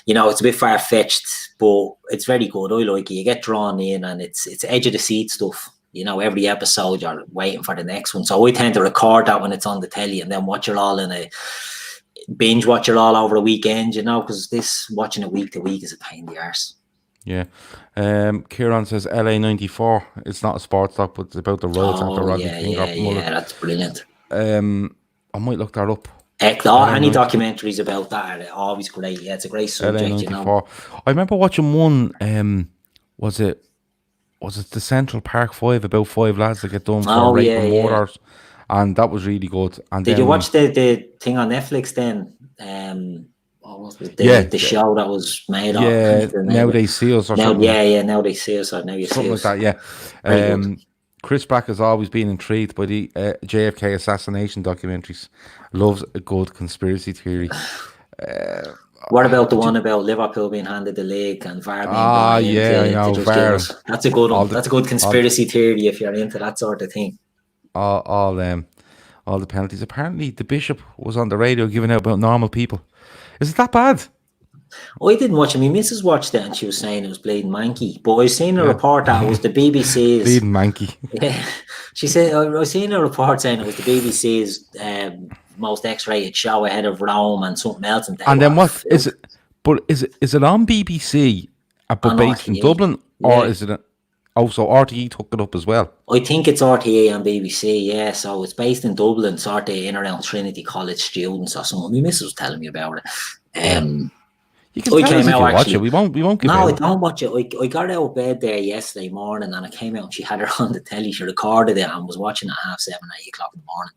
it's a bit far fetched, but it's very good. I like it. You get drawn in, and it's edge of the seat stuff. Every episode you're waiting for the next one. So I tend to record that when it's on the telly, and then watch it all in a binge, watch it all over a weekend. Because watching it week to week is a pain in the arse. Yeah. Kieran says LA94. It's not a sports doc, but it's about the riots after Rodney King got mullered. Yeah, that's brilliant. I might look that up. Any documentaries about that are always great. Yeah, it's a great subject. LA94. I remember watching one. Was it the Central Park 5, about 5 lads that get done for raping murders, and that was really good. And did you watch the thing on Netflix then? What was it? The show that was made of? Yeah, Now They See Us or something. Yeah, Now They See Us or Now You See Us. Something like that, yeah. Chris Brack has always been intrigued by the JFK assassination documentaries. Loves a good conspiracy theory. What about the one about Liverpool being handed the league and VAR being VAR. That's a good one. That's a good conspiracy theory if you're into that sort of thing. All the penalties. Apparently, the Bishop was on the radio giving out about normal people. Is it that bad? I didn't watch it. My missus watched it and she was saying it was bleeding manky. But I seen a report that it was the BBC's... bleeding manky. Yeah. She said, I seen a report saying it was the BBC's most X-rated show ahead of Rome and something else. And then what is it? But is it on BBC but based in Dublin? Or is it... so RTE took it up as well? I think it's RTE and BBC, yeah. So it's based in Dublin, sort of in around Trinity College students or something. My missus was telling me about it. You can tell us if you watch it. We won't give No, I don't watch it. I got out of bed there yesterday morning and I came out and she had her on the telly. She recorded it and was watching it at 7:30, 8 o'clock in the morning.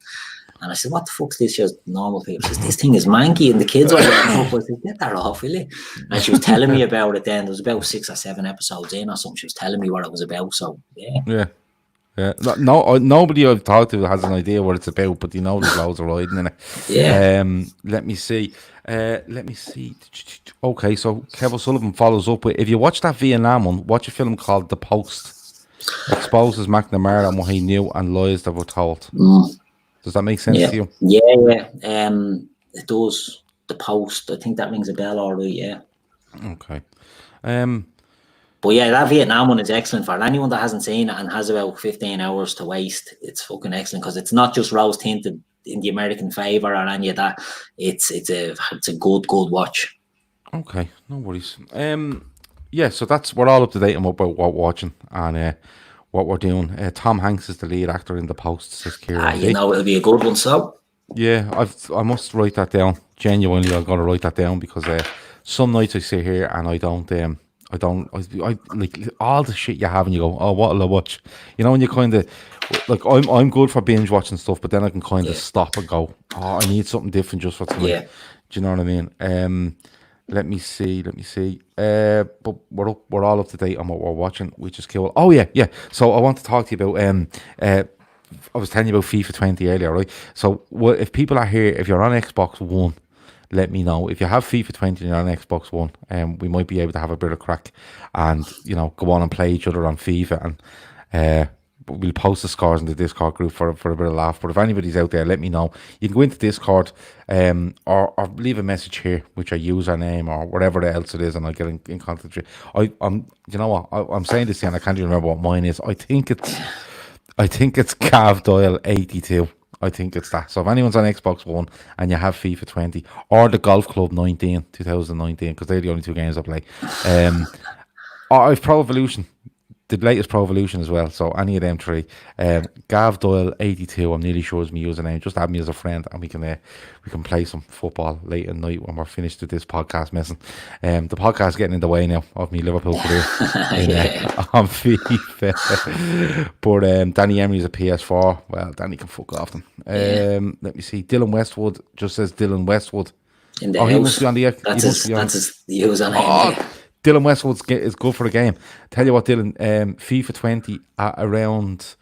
And I said, what the fuck's this? She was normal people. She says, this thing is manky. And the kids were getting up. I said, get that off, really? And she was telling me about it then. There was about 6 or 7 episodes in or something. She was telling me what it was about. So, yeah. Yeah. No, nobody I've talked to has an idea what it's about, but there's loads of riding in it. Yeah. Let me see. Okay, so Kev O'Sullivan follows up with, if you watch that Vietnam one, watch a film called The Post. Exposes McNamara and what he knew and lies that were told. Does that make sense to you? Yeah. It does. The Post. I think that rings a bell already, yeah. Okay. But yeah, that Vietnam one is excellent for anyone that hasn't seen it and has about 15 hours to waste. It's fucking excellent because it's not just rose tinted in the American favour or any of that. It's a good watch. Okay, no worries. Yeah, so we're all up to date on what we're watching and what we're doing. Tom Hanks is the lead actor in The Post, says Kieran. It'll be a good one. So yeah, I must write that down. Genuinely, I've got to write that down because some nights I sit here and I like all the shit you have and you go, oh, what'll I watch? When you kind of like, I'm good for binge watching stuff, but then I can kind of stop and go, oh, I need something different just for tonight. Yeah. Do you know what I mean? Let me see. But we're all up to date on what we're watching, which is cool. Oh yeah. So I want to talk to you about I was telling you about FIFA 20 earlier, right? So if people are here, if you're on Xbox One, let me know. If you have FIFA 20 and you're on Xbox One, we might be able to have a bit of crack and, go on and play each other on FIFA. And we'll post the scores in the Discord group for a bit of laugh. But if anybody's out there, let me know. You can go into Discord or leave a message here, which a username or whatever else it is, and I'll get in contact with you. You know what? I'm saying this here and I can't even remember what mine is. I think it's Cav Doyle 82. I think it's that. So if anyone's on Xbox One and you have FIFA 20 or the Golf Club 2019, because they're the only 2 games I play, or I've Pro Evolution, the latest Pro Evolution as well. So any of them three. Gav Doyle 82. I'm nearly sure is my username. Just add me as a friend, and we can play some football late at night when we're finished with this podcast messing. The podcast is getting in the way now of me Liverpool career on FIFA. But Danny Emery's a PS4. Well, Danny can fuck off them. Let me see. Dylan Westwood just says Dylan Westwood. In the house. He must be on the. That's his username. Oh, Dylan Westwood is good for the game. Tell you what, Dylan, FIFA 20 at around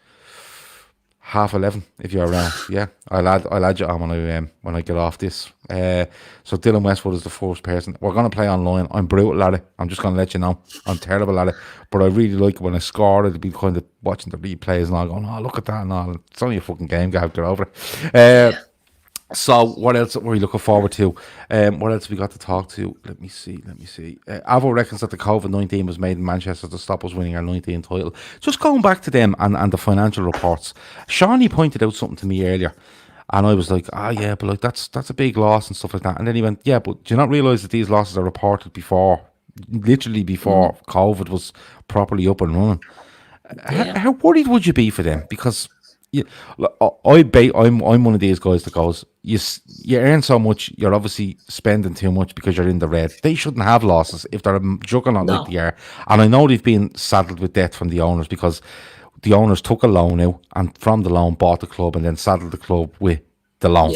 11:30 if you're around. Yeah, I'll add you on when I get off this. So Dylan Westwood is the first person. We're gonna play online. I'm brutal at it. I'm just gonna let you know. I'm terrible at it, but I really like it when I score. It'll be kind of watching the replays and all, going, oh, look at that and all. It's only a fucking game, Gav. Get over it. So what else were you looking forward to? What else we got to talk to? Let me see. Avo reckons that the COVID-19 was made in Manchester to stop us winning our 19th title. Just going back to them and the financial reports. Shawnee pointed out something to me earlier, and I was like, yeah, but like that's a big loss and stuff like that. And then he went, yeah, but do you not realise that these losses are reported literally before COVID was properly up and running? Yeah. How worried would you be for them? Because I'm one of these guys that goes, you earn so much, you're obviously spending too much because you're in the red. They shouldn't have losses if they're a juggernaut like they are. And I know they've been saddled with debt from the owners because the owners took a loan out and from the loan bought the club and then saddled the club with the loan.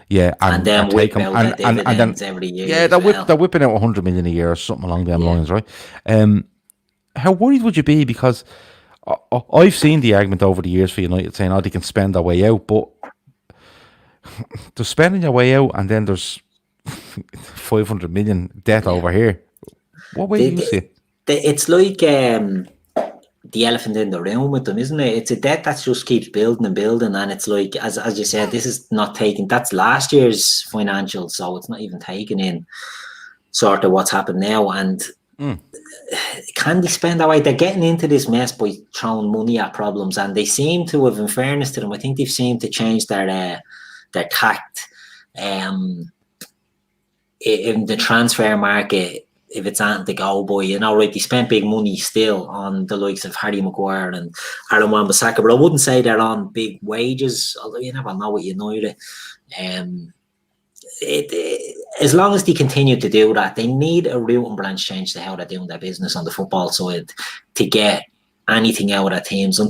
Yeah, and then whip out dividends every year. Yeah, they're whipping out 100 million a year or something along them lines, right? How worried would you be? Because I've seen the argument over the years for United saying, they can spend their way out, but they're spending their way out and then there's 500 million debt over here. What way do you see it? It's like the elephant in the room with them, isn't it? It's a debt that just keeps building and building, and it's like, as you said, this is not taking, that's last year's financials, so it's not even taking in sort of what's happened now. And can they spend that way? They're getting into this mess by throwing money at problems, and they seem to have, in fairness to them, I think they've seemed to change their tact in the transfer market. If it's on the go, boy, right, they spent big money still on the likes of Harry Maguire and Aaron Wan-Bissaka, but I wouldn't say they're on big wages, although you never know what United. As long as they continue to do that, they need a root and branch change to how they're doing their business on the football side to get anything out of their teams.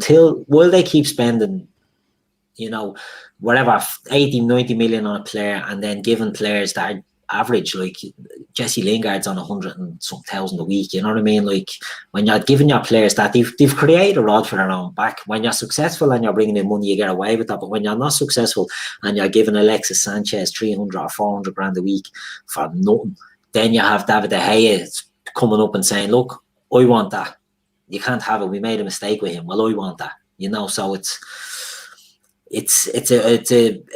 While they keep spending, whatever, 80, 90 million on a player and then giving players that are average, like Jesse Lingard's on 100 and some thousand a week, you know what I mean? Like, when you're giving your players that, they've created a rod for their own back. When you're successful and you're bringing in money, you get away with that. But when you're not successful and you're giving Alexis Sanchez 300 or 400 grand a week for nothing, then you have David De Gea coming up and saying, look, I want that. You can't have it. We made a mistake with him. Well, I want that. So it's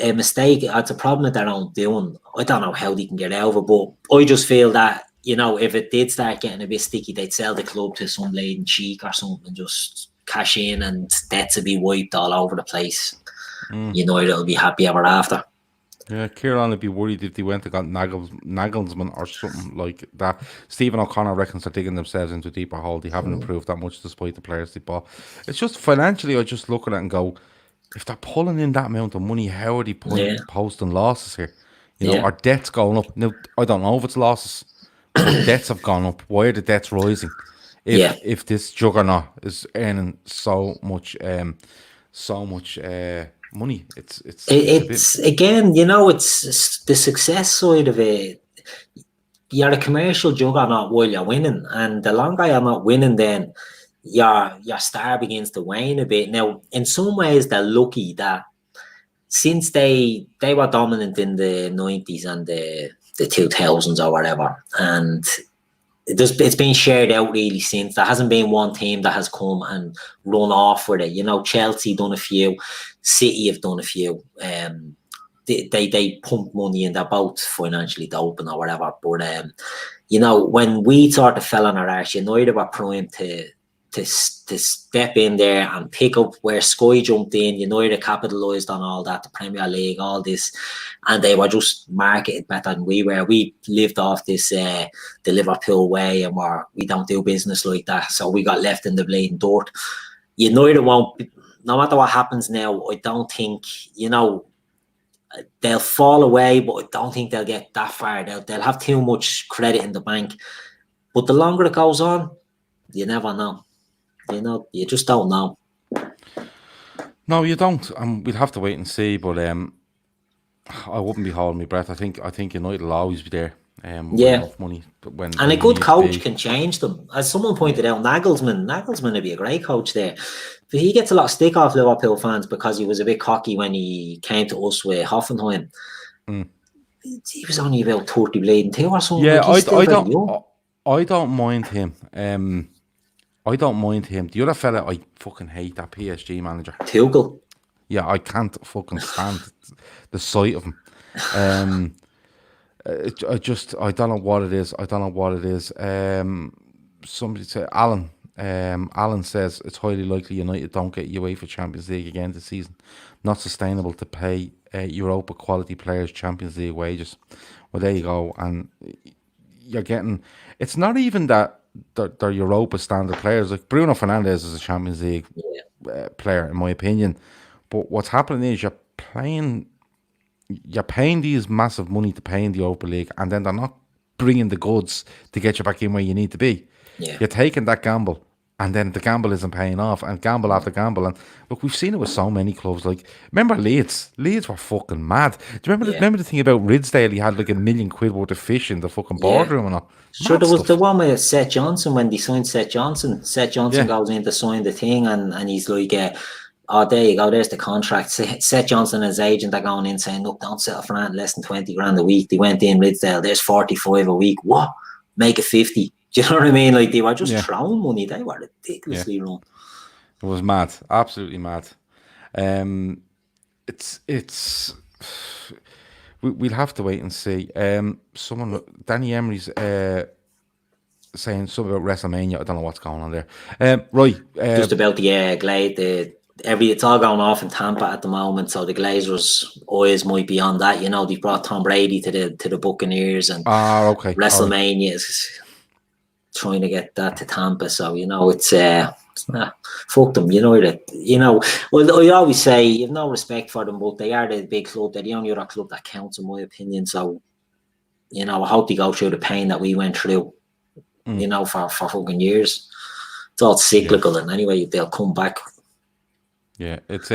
a mistake. It's a problem that they're not doing. I don't know how they can get out of it, but I just feel that, if it did start getting a bit sticky, they'd sell the club to some laden cheek or something, just cash in and debts would be wiped all over the place. It'll be happy ever after. Yeah, Kieran would be worried if they went and got Nagelsmann or something like that. Stephen O'Connor reckons they're digging themselves into a deeper hole. They haven't improved that much despite the players they bought. It's just financially, I just look at it and go, if they're pulling in that amount of money, how are they posting losses here? Our debts going up. Now, I don't know if it's losses, but debts have gone up. Why are the debts rising? If this juggernaut is earning so much money, it's again, it's the success side of it. You're a commercial juggernaut while you're winning, and the longer you're not winning, then your star begins to wane a bit. Now, in some ways, they're lucky that since they were dominant in the 90s and the 2000s or whatever, and it's been shared out really since. There hasn't been one team that has come and run off with it. Chelsea done a few, City have done a few. They pump money in, they're both financially open or whatever. But when we sort of fell on our arse, United were primed to to step in there and pick up where Sky jumped in. United capitalised on all that, the Premier League, all this, and they were just marketed better than we were. We lived off this the Liverpool way, and we don't do business like that, so we got left in the bleeding dirt. United won't, no matter what happens now, I don't think, they'll fall away, but I don't think they'll get that far. They'll have too much credit in the bank. But the longer it goes on, you never know. You just don't know. No, you don't. We'd have to wait and see. But I wouldn't be holding my breath. I think United will always be there. Enough money. And a good coach can change them. As someone pointed out, Nagelsmann would be a great coach there. But he gets a lot of stick off Liverpool fans because he was a bit cocky when he came to us with Hoffenheim. He was only about 30 bleeding 2 or something. Yeah, I don't mind him. I don't mind him. The other fella, I fucking hate that PSG manager. Tuchel. Yeah, I can't fucking stand the sight of him. I don't know what it is. Somebody said, Alan. Alan says it's highly likely United don't get UEFA Champions League again this season. Not sustainable to pay Europa quality players Champions League wages. Well, there you go. And you're getting. It's not even that they're Europa standard players. Like Bruno Fernandes is a Champions League player, in my opinion. But what's happening is you're paying these massive money to play in the Europa League, and then they're not bringing the goods to get you back in where you need to be. Yeah. You're taking that gamble, and then the gamble isn't paying off, and gamble after gamble. And look, we've seen it with so many clubs. Like, remember Leeds? Leeds were fucking mad. Do you remember the thing about Ridsdale? He had like £1 million worth of fish in the fucking boardroom and all. Sure, there was the one with Seth Johnson when they signed Seth Johnson. Seth Johnson goes in to sign the thing, and he's like, there you go, there's the contract. Seth Johnson and his agent are going in saying, look, don't settle for less than 20 grand a week. They went in, Ridsdale, there's 45 a week. What? Make it 50. Do you know what I mean? Like, they were just throwing money. They were ridiculously wrong. It was mad, absolutely mad. We'll have to wait and see. Danny Emery's saying something about WrestleMania. I don't know what's going on there. Right. Just about the Glade, it's all going off in Tampa at the moment, so the Glazers' eyes might be on that. They brought Tom Brady to the Buccaneers, and WrestleMania is trying to get that to Tampa. So it's fuck them. Well, I always say you've no respect for them, but they are the big club. They're the only other club that counts, in my opinion. So I hope they go through the pain that we went through. For fucking years. It's all cyclical, and anyway they'll come back. Yeah, it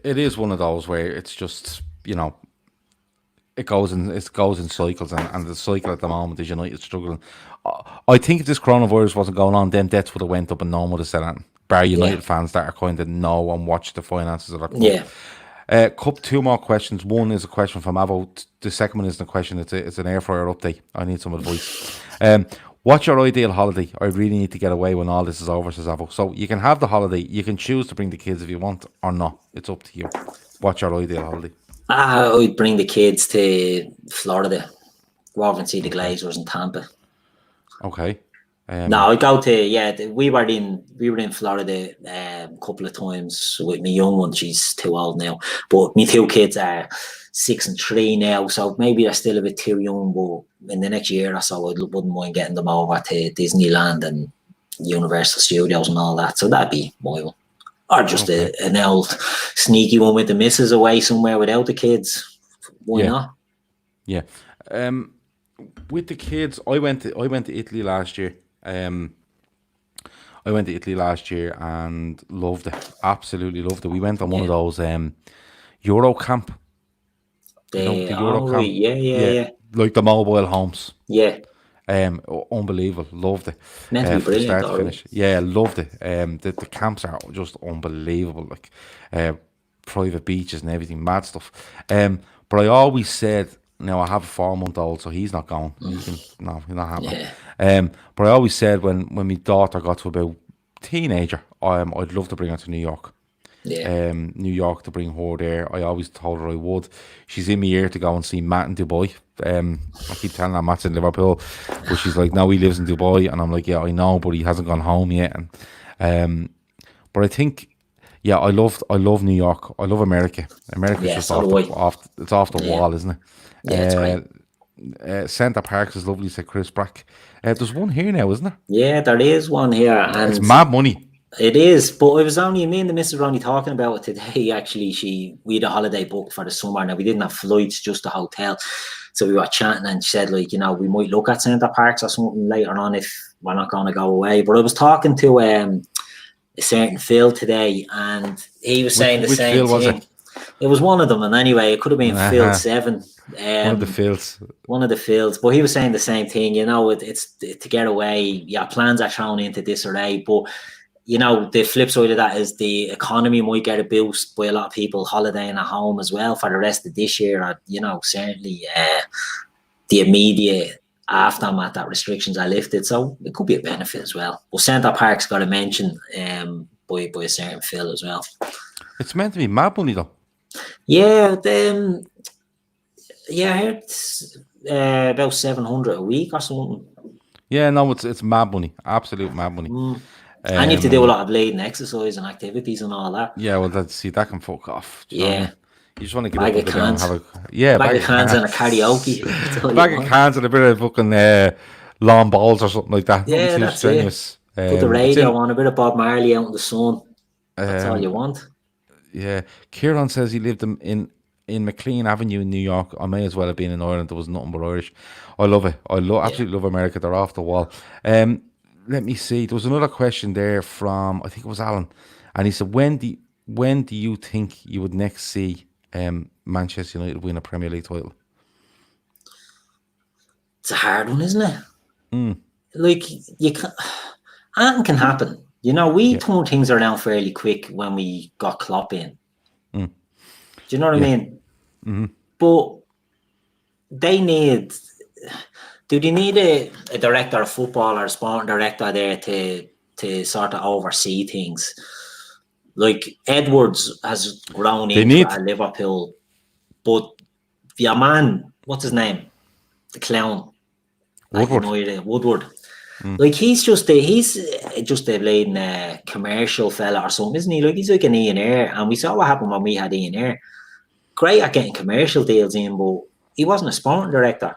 is one of those where it's just it goes in cycles, and the cycle at the moment is United struggling. I think if this coronavirus wasn't going on, then deaths would have went up and no one would have said that. Bar United fans that are kind of know and watch the finances of their club. Yeah. Two more questions. One is a question from Avo. The second one isn't a question. It's an air fryer update. I need some advice. What's your ideal holiday? I really need to get away when all this is over, says Avo. So you can have the holiday. You can choose to bring the kids if you want or not. It's up to you. What's your ideal holiday? I'd bring the kids to Florida. Go over and see the Glazers in Tampa. Okay. No, I go to we were in Florida a couple of times with my young one. She's too old now, but my 2 kids are 6 and 3 now, so maybe they're still a bit too young. But in the next year or so, I wouldn't mind getting them over to Disneyland and Universal Studios and all that. So that'd be my one, or just an old sneaky one with the missus away somewhere without the kids. Why not? Yeah. With the kids, I went to Italy last year. I went to Italy last year and loved it. Absolutely loved it. We went on one of those Euro camp. The Euro camp. Yeah. Like the mobile homes. Yeah. Unbelievable. Loved it. Meant to be brilliant. Start to finish. Yeah, loved it. The camps are just unbelievable. Like private beaches and everything, mad stuff. But I always said, now I have a 4-month-old, so he's not going. He's not happening. But I always said when my daughter got to about teenager, I'd love to bring her to New York. New York to bring her there. I always told her I would. She's in my ear to go and see Matt in Dubai. I keep telling her Matt's in Liverpool, but she's like, no, he lives in Dubai, and I'm like, yeah, I know, but he hasn't gone home yet. And but I think, yeah, I love New York. I love America. America's just off the wall, isn't it? Yeah, it's great. Centre Parks is lovely, said Chris Brack. There's one here now, isn't there? Yeah, there is one here, and it's mad money. It is, but it was only me and the missus were only talking about it today. Actually, we had a holiday booked for the summer. Now we didn't have flights, just a hotel. So we were chatting, and she said, like, we might look at Centre Parks or something later on if we're not going to go away. But I was talking to a certain Phil today, and he was saying the same thing. It was one of them, and anyway, it could have been Phil 7. One of the Phils. One of the Phils. But he was saying the same thing. It's to get away. Yeah, plans are thrown into disarray, but. The flip side of that is the economy might get a boost by a lot of people holidaying at home as well for the rest of this year. Or, certainly the immediate aftermath that restrictions are lifted. So it could be a benefit as well. But Centre Park's got a mention by a certain Phil as well. It's meant to be mad money though. Yeah, I heard it's about 700 a week or something. Yeah, no, it's mad money. Absolute mad money. And you have to do a lot of blading exercise and activities and all that. Yeah, well, that can fuck off. You just want to get bag up of cans. And have bag of cans and a karaoke. Bag of cans and a bit of fucking lawn balls or something like that. Yeah, that's it. Put the radio on, a bit of Bob Marley out in the sun. That's all you want. Yeah. Kieran says he lived in McLean Avenue in New York. I may as well have been in Ireland. There was nothing but Irish. I love it. Absolutely love America. They're off the wall. Let me see. There was another question there from, I think it was Alan, and he said, "When do you think you would next see Manchester United win a Premier League title?" It's a hard one, isn't it? Like, you can, anything can happen. We turned things around fairly quick when we got Klopp in. Do you know what I mean? Mm-hmm. But they need. Do they need a director of football or a sporting director there to sort of oversee things? Like Edwards has grown into at Liverpool, but your man, what's his name? The clown. Woodward. Like he's just a blatant commercial fella or something, isn't he? Like he's like an Ian Eyre, and we saw what happened when we had Ian Eyre. Great at getting commercial deals in, but he wasn't a sporting director.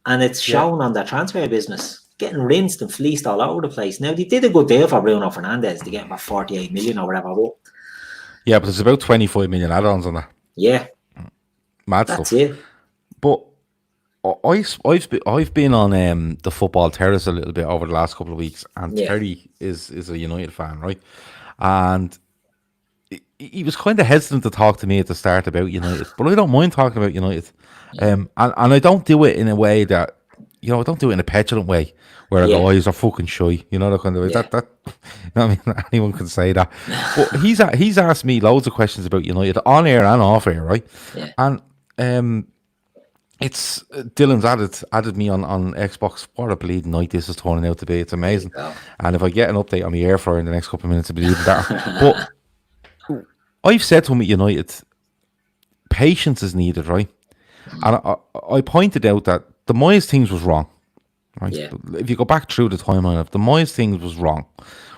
And it's shown on their transfer business, getting rinsed and fleeced all over the place. Now, they did a good deal for Bruno Fernandes to get about 48 million or whatever. Yeah, but it's about 25 million add-ons on that. Yeah. Mad That's stuff. It. But I've been on the football terrace a little bit over the last couple of weeks, and Terry is a United fan, right? And he was kind of hesitant to talk to me at the start about United, but I don't mind talking about United. And I don't do it in a way that, I don't do it in a petulant way where I go, are fucking shy, that kind of way. That I mean, anyone can say that. But he's asked me loads of questions about United on air and off air, right? Yeah. And it's Dylan's added me on Xbox. What a bleeding night this is turning out to be. It's amazing. And if I get an update on my air fryer in the next couple of minutes, it'll be even better. But I've said to him at United, patience is needed, right? And I pointed out that the Moyes things was wrong, right? Yeah. If you go back through the timeline of the Moyes things was wrong,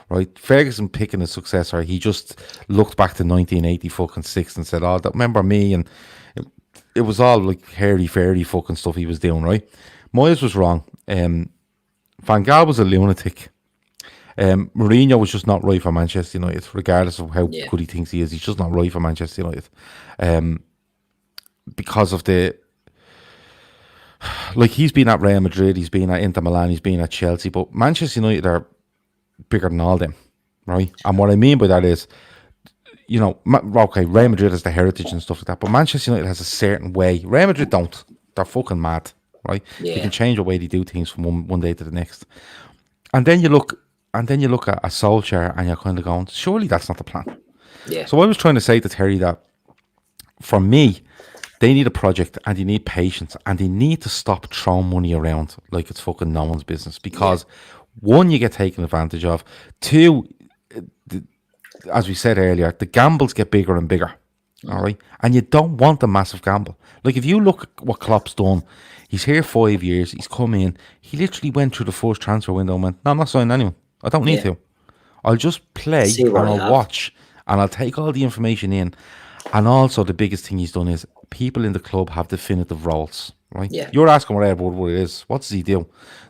right? Ferguson picking a successor, he just looked back to 1986 and said, "Oh, remember me?" And it was all like hairy-fairy fucking stuff he was doing, right? Moyes was wrong. Van Gaal was a lunatic. Mourinho was just not right for Manchester United, regardless of how good he thinks he is. He's just not right for Manchester United. Because of he's been at Real Madrid, he's been at Inter Milan, he's been at Chelsea, but Manchester United are bigger than all them, right? And what I mean by that is, okay, Real Madrid has the heritage and stuff like that, but Manchester United has a certain way. Real Madrid don't. They're fucking mad, right? Yeah. They can change the way they do things from one day to the next. And then you look at a Solskjaer and you're kind of going, surely that's not the plan. Yeah. So I was trying to say to Terry that, for me, they need a project and they need patience and they need to stop throwing money around like it's fucking no one's business, because one, you get taken advantage of. Two, as we said earlier, the gambles get bigger and bigger. All right, and you don't want a massive gamble. Like if you look at what Klopp's done, he's here 5 years. He's come in. He literally went through the first transfer window and went, "No, I'm not signing anyone. I don't need to. I'll just play and I'll watch and I'll take all the information in." And also, the biggest thing he's done is people in the club have definitive roles. Right? Yeah. You're asking what Ed Woodward is. What does he do?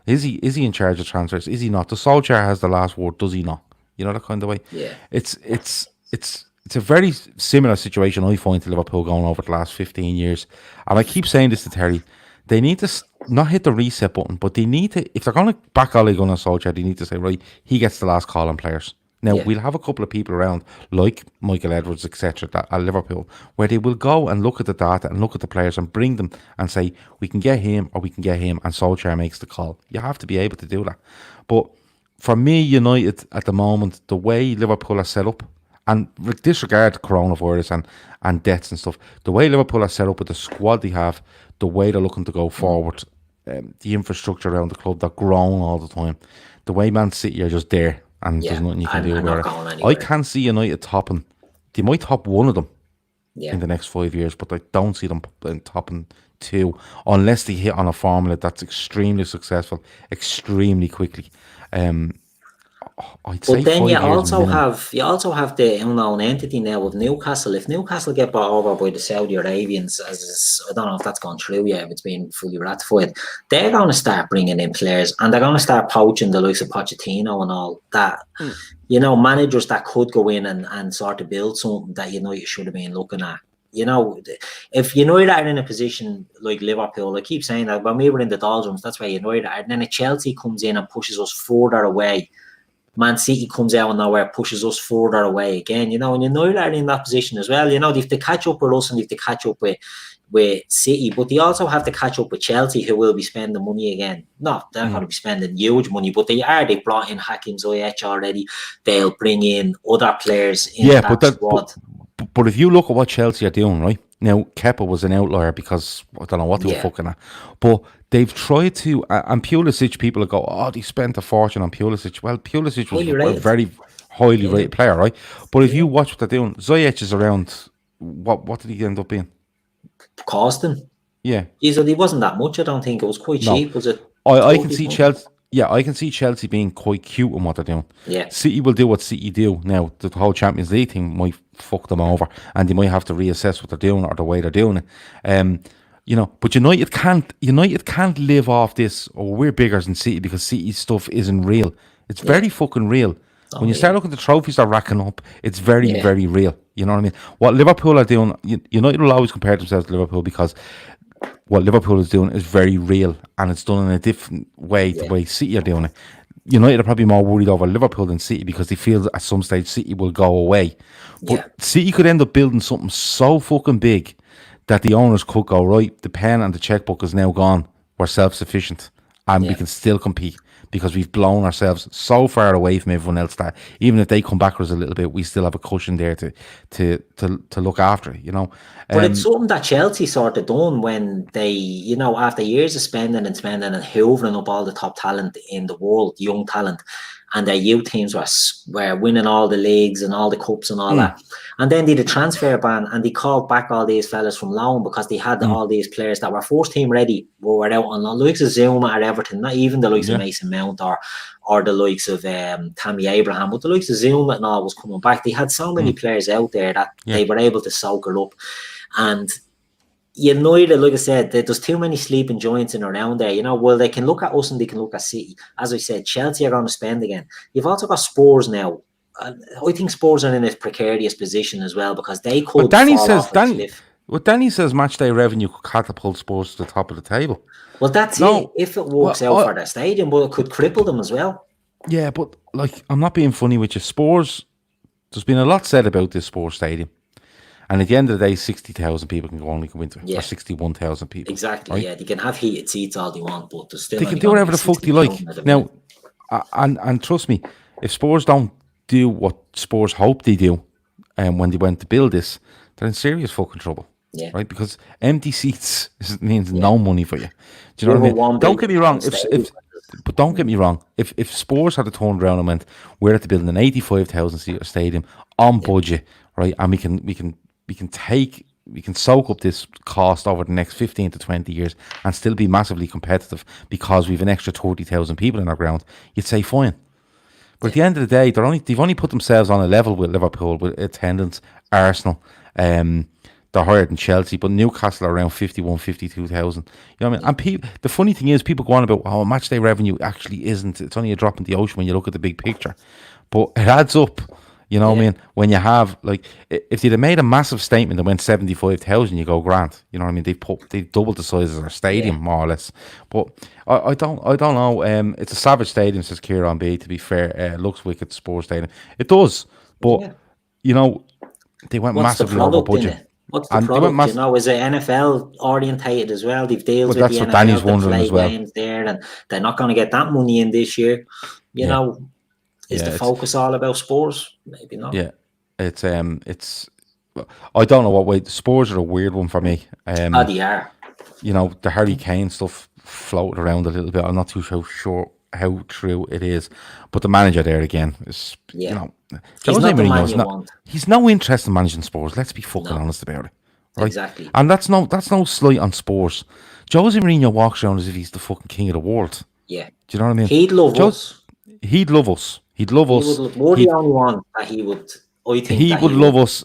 Is he in charge of transfers? Is he not? The Solskjaer has the last word. Does he not? You know, that kind of way. Yeah. It's a very similar situation I find to Liverpool going over the last 15 years. And I keep saying this to Terry. They need to not hit the reset button, but they need to, if they're going to back Ole Gunnar Solskjaer, they need to say, right, he gets the last call on players. Now, we'll have a couple of people around, like Michael Edwards, etc., at Liverpool, where they will go and look at the data and look at the players and bring them and say, we can get him or we can get him, and Solskjaer makes the call. You have to be able to do that. But for me, United, at the moment, the way Liverpool are set up, and disregard coronavirus and deaths and stuff, the way Liverpool are set up with the squad they have, the way they're looking to go forward, the infrastructure around the club, they're growing all the time. The way Man City are just there, and there's nothing you can do about it. I can't see United topping. They might top one of them in the next 5 years, but I don't see them topping two unless they hit on a formula that's extremely successful, extremely quickly. But then you also have the unknown entity now of Newcastle. If Newcastle get bought over by the Saudi Arabians, I don't know if that's gone through yet, if it's been fully ratified, they're going to start bringing in players and they're going to start poaching the likes of Pochettino and all that. You know, managers that could go in and sort of build something that you should have been looking at. You know, if United are in a position like Liverpool, I keep saying that when we were in the doldrums, that's where United are. And then if Chelsea comes in and pushes us further away, Man City comes out of nowhere, pushes us further away again, and United are in that position as well. They have to catch up with us and they have to catch up with City, but they also have to catch up with Chelsea, who will be spending money again. No, they're not going to be spending huge money, but they are. They brought in Hakim Ziyech already. They'll bring in other players in that squad. But if you look at what Chelsea are doing, right? Now, Kepa was an outlier because I don't know what they were fucking at. But they've tried to, and Pulisic, people go, oh, they spent a fortune on Pulisic. Well, Pulisic was a very highly rated player, right? But if you watch what they're doing, Ziyech is around, what did he end up being? Costing. Yeah. He wasn't that much, I don't think. It was quite cheap, was it? I can see Chelsea. Yeah, I can see Chelsea being quite cute in what they're doing. Yeah. City will do what City do. Now, the whole Champions League thing might fuck them over and they might have to reassess what they're doing or the way they're doing it. But United can't live off this, we're bigger than City because City's stuff isn't real. It's very fucking real. When you start looking at the trophies they're racking up, it's very, very real. You know what I mean? What Liverpool are doing, United will always compare themselves to Liverpool because what Liverpool is doing is very real and it's done in a different way to the way City are doing it. United are probably more worried over Liverpool than City because they feel that at some stage City will go away. But City could end up building something so fucking big that the owners could go, right, the pen and the checkbook is now gone. We're self-sufficient and we can still compete because we've blown ourselves so far away from everyone else that even if they come backwards a little bit, we still have a cushion there to look after it, But it's something that Chelsea sort of done when they, after years of spending and hoovering up all the top talent in the world, young talent, and their youth teams were winning all the leagues and all the cups and all that. And then they did a transfer ban and they called back all these fellas from loan because they had all these players that were first team ready, were out on the likes of Zuma or Everton, not even the likes of Mason Mount or the likes of Tammy Abraham, but the likes of Zuma and all was coming back. They had so many players out there that they were able to soak it up. And United, like I said, there's too many sleeping giants in around there. Well, they can look at us and they can look at City. As I said, Chelsea are going to spend again. You've also got Spurs now. I think Spurs are in a precarious position as well because they could. But Danny says match day revenue could catapult Spurs to the top of the table. Well, that's it. If it works out for their stadium, but it could cripple them as well. Yeah, but I'm not being funny with you. Spurs, there's been a lot said about this Spurs stadium. And at the end of the day, 60,000 people can only go into it, or 61,000 people. Exactly, right? Yeah. They can have heated seats all they want, but they can do whatever the fuck they like. Now, and trust me, if Spurs don't do what Spurs hope they do when they went to build this, they're in serious fucking trouble. Yeah. Right? Because empty seats means no money for you. Do you know what I mean? Don't get me wrong. But don't get me wrong. If Spurs had turned around and went, we're at the building an 85,000 seater stadium on budget, right, and we can soak up this cost over the next 15 to 20 years and still be massively competitive because we've an extra 30,000 people in our ground, you'd say fine. But at the end of the day, they've only put themselves on a level with Liverpool, with attendance, Arsenal. They're higher than Chelsea, but Newcastle are around 51, 52,000. You know what I mean? And the funny thing is, people go on about, match day revenue actually isn't. It's only a drop in the ocean when you look at the big picture. But it adds up. You know what I mean? When you have, like, if they'd have made a massive statement that went 75,000, you go, grand. You know what I mean? They've doubled the size of their stadium, more or less. But I don't know. It's a savage stadium, says Kieran B. To be fair, it looks wicked, Spurs Stadium. It does, but you know, they went massively over budget. What's the product? You know, is it NFL orientated as well? They've deals with the NFL. Danny's wondering as well. Games there, and they're not going to get that money in this year. You know, is the focus all about Spurs? Maybe not. Yeah, it's. I don't know what way. Spurs are a weird one for me. They are. You know, the Harry Kane stuff floated around a little bit. I'm not too sure how true it is, but the manager there again is, you know, Jose Mourinho's he's no interest in managing Spurs. Let's be fucking honest about it, right? Exactly. And that's no slight on Spurs. Jose Mourinho walks around as if he's the fucking king of the world. Yeah. Do you know what I mean? He'd love us. He'd love us. We're the only one that he would. I think he would love us.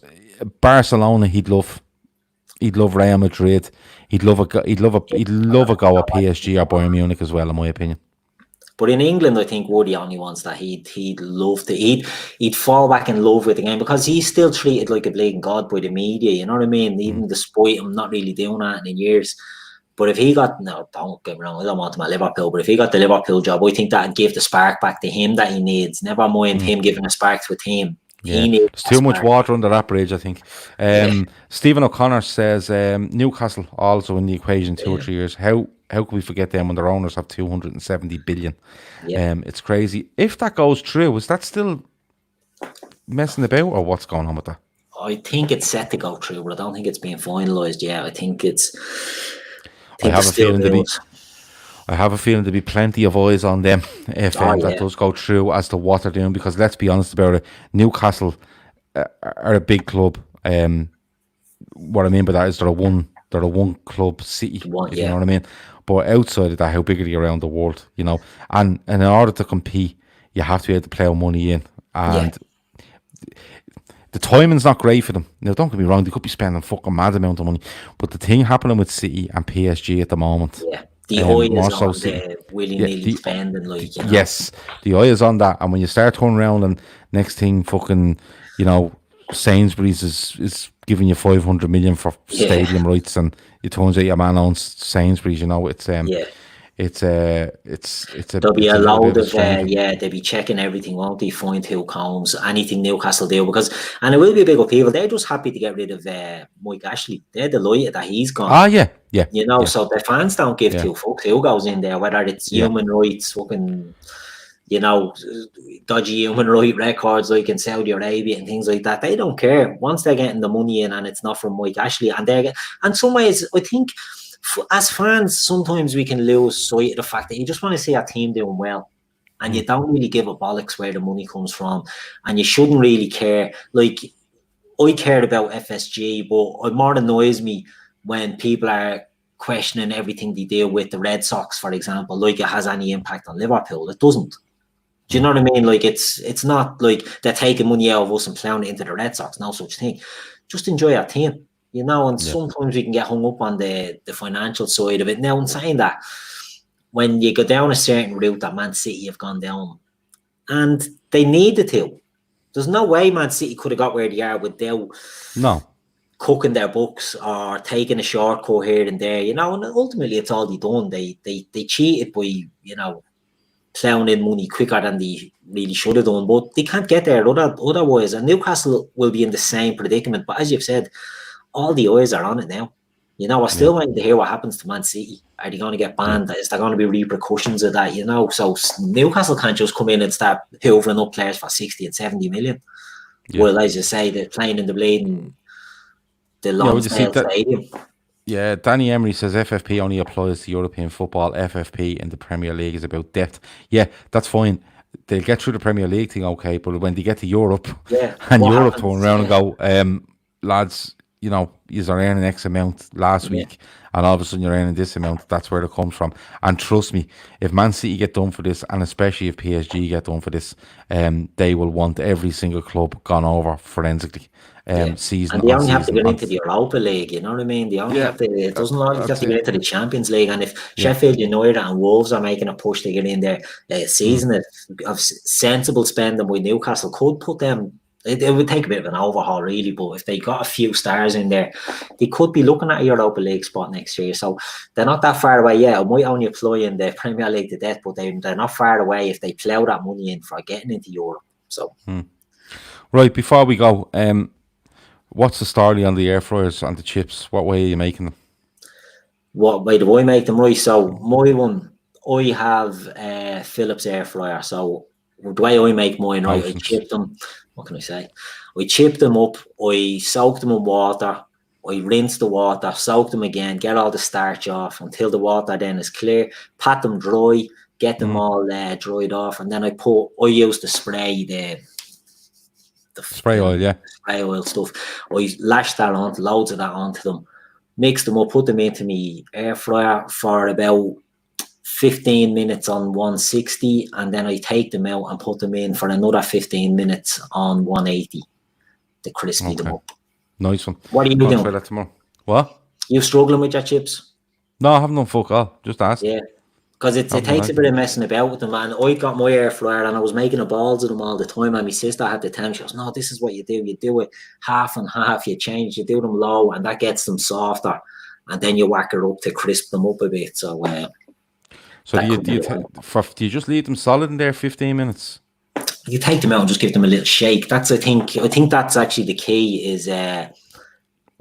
Barcelona, he'd love. He'd love Real Madrid. He'd love a go at PSG or Bayern Munich as well, in my opinion. But in England, I think we're the only ones that he'd love to. He'd fall back in love with the game because he's still treated like a blatant god by the media. You know what I mean? Even despite him not really doing that in years. But if he got, don't get me wrong, I don't want him at Liverpool. But if he got the Liverpool job, I think that'd give the spark back to him that he needs. Never mind him giving a spark to a team. Yeah, there's too much water under that bridge, I think. Stephen O'Connor says Newcastle also in the equation 2 or 3 years. How can we forget them when their owners have 270 billion? It's crazy. If that goes true, is that still messing about, or what's going on with that? I think it's set to go through, but I don't think it's being finalised yet. I think it's. I have a feeling there'll be plenty of eyes on them if that does go through as to what they're doing. Because let's be honest about it, Newcastle are a big club. What I mean by that is they're a one club city. You know what I mean? But outside of that, how big are they around the world? You know, and in order to compete, you have to be able to plough money in, and the timing's not great for them. Now, don't get me wrong; they could be spending a fucking mad amount of money. But the thing happening with City and PSG at the moment, the eye is on the willy-nilly spending, like, you know? Yes, the eye is on that, and when you start turning around and next thing, fucking, you know, Sainsbury's is giving you 500 million for stadium rights, and it turns out your man owns Sainsbury's. You know, it's a. There'll be a load of they'll be checking everything, won't they? Find who comes, anything Newcastle do, and it will be big of people. They're just happy to get rid of Mike Ashley. They're delighted that he's gone. You know, so the fans don't give two fucks who goes in there, whether it's human rights, fucking, you know, dodgy human right records like in Saudi Arabia and things like that. They don't care once they're getting the money in, and it's not from Mike Ashley. And some ways, I think, as fans, sometimes we can lose sight of the fact that you just want to see a team doing well, and you don't really give a bollocks where the money comes from, and you shouldn't really care. Like, I cared about FSG, but it more annoys me when people are questioning everything they do with the Red Sox, for example, like it has any impact on Liverpool. It doesn't. Do you know what I mean? Like, it's not like they're taking money out of us and plowing it into the Red Sox. No such thing. Just enjoy our team. You know, and sometimes we can get hung up on the financial side of it. Now, in saying that, when you go down a certain route that Man City have gone down, and they needed to, there's no way Man City could have got where they are without cooking their books or taking a shortcut here and there, you know, and ultimately it's all they done. They cheated by, you know, plowing in money quicker than they really should have done, but they can't get there otherwise. And Newcastle will be in the same predicament. But as you've said, all the eyes are on it now. You know, we're still waiting to hear what happens to Man City. Are they going to get banned? Is there going to be repercussions of that? You know, so Newcastle can't just come in and start hoovering up players for 60 and 70 million. Well, as you say, they're playing in the bleeding, the long stadium. Yeah, Danny Emery says FFP only applies to European football. FFP in the Premier League is about depth. Yeah, that's fine. They'll get through the Premier League thing, okay, but when they get to Europe Yeah. and What Europe turn happens? around and Yeah. go, lads, you know, you're earning X amount last Yeah. week, and all of a sudden you're earning this amount, that's where it comes from. And trust me, if Man City get done for this, and especially if PSG get done for this, they will want every single club gone over forensically. Yeah. Season And they on only have to season get on. into the Europa League, you know what I mean? They only Yeah, have to, it doesn't always have that's to get it. into the Champions League. And if Yeah. Sheffield United and Wolves are making a push to get in there, a season of sensible spending with Newcastle could put them, it would take a bit of an overhaul, really. But if they got a few stars in there, they could be looking at a Europa League spot next year. So they're not that far away. Yeah, it might only apply in the Premier League to death, but they're not far away if they plough that money in for getting into Europe. So. Right, before we go, what's the story on the air fryers and the chips? What way are you making them? What way do I make them? Right, so my one, I have Philips air fryer. So the way I make mine, right, I Thousands. chip them. What can I say? I chip them up. I soak them in water. I rinse the water, soak them again, get all the starch off until the water then is clear. Pat them dry, get them all dried off, and then I use the spray, the Spray oil, yeah. spray oil stuff. I lash that onto loads of that onto them, mix them up, put them into my air fryer for about 15 minutes on 160, and then I take them out and put them in for another 15 minutes on 180 to crispy them up. Nice one. What are you I'll try doing? that tomorrow. What? You struggling with your chips? No, I haven't done fuck all. Just ask. Yeah. Because it takes a bit of messing about with them, man. I got my air fryer and I was making the balls of them all the time. And my sister had to tell me, she goes, no, this is what you do. You do it half and half. You do them low, and that gets them softer. And then you whack it up to crisp them up a bit. So, so do you just leave them solid in there 15 minutes? You take them out and just give them a little shake. I think that's actually the key. Is I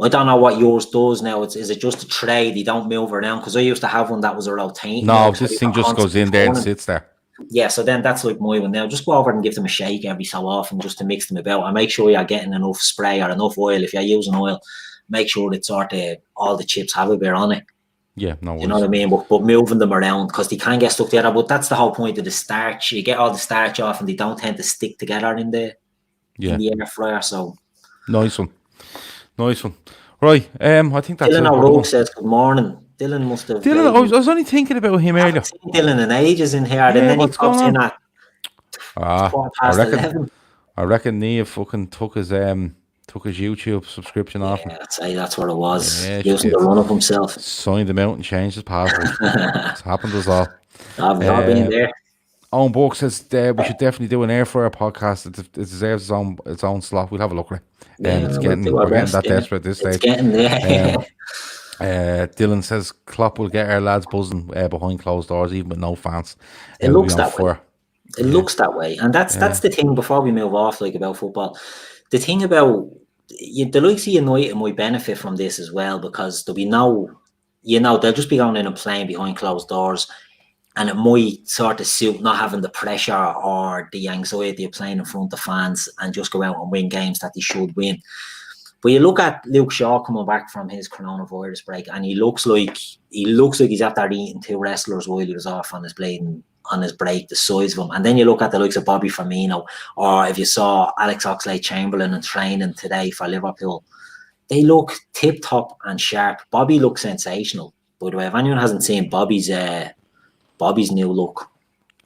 don't know what yours does now. Is it just a tray? They don't move around? Because I used to have one that was a rotating. No, this thing just goes in there and sits there. Yeah, so then that's like my one now. Just go over and give them a shake every so often just to mix them about. And make sure you're getting enough spray or enough oil. If you're using oil, make sure that sort of all the chips have a bit on it. Yeah, no worries. You know what I mean? But moving them around because they can get stuck together. But that's the whole point of the starch. You get all the starch off and they don't tend to stick together in the air fryer. So nice one. Right. I think that's Dylan O'Rourke says good morning. Dylan must have. Dylan, I was only thinking about him earlier. I've seen Dylan in ages in here, and then he pops in at 11:15. I reckon Nia fucking took his YouTube subscription off him. I'd say that's what it was. Yeah, using the run of himself. Signed him out and changed his password. It's happened to us all. I've not been there. Owen Book says we should definitely do an air fryer podcast. It deserves its own slot. We'll have a look at it. We're getting that desperate at this stage. It's getting there. Dylan says Klopp will get our lads buzzing behind closed doors, even with no fans. It looks that way. It looks that way, and that's the thing. Before we move off, like about football, the thing about the likes of United might benefit from this as well because there'll be they'll just be going in and playing behind closed doors. And it might sort of suit not having the pressure or the anxiety of playing in front of fans and just go out and win games that they should win. But you look at Luke Shaw coming back from his coronavirus break, and he looks like he's after eating two wrestlers while he was off on his break, the size of him. And then you look at the likes of Bobby Firmino, or if you saw Alex Oxlade-Chamberlain in training today for Liverpool, they look tip top and sharp. Bobby looks sensational. By the way, if anyone hasn't seen Bobby's new look,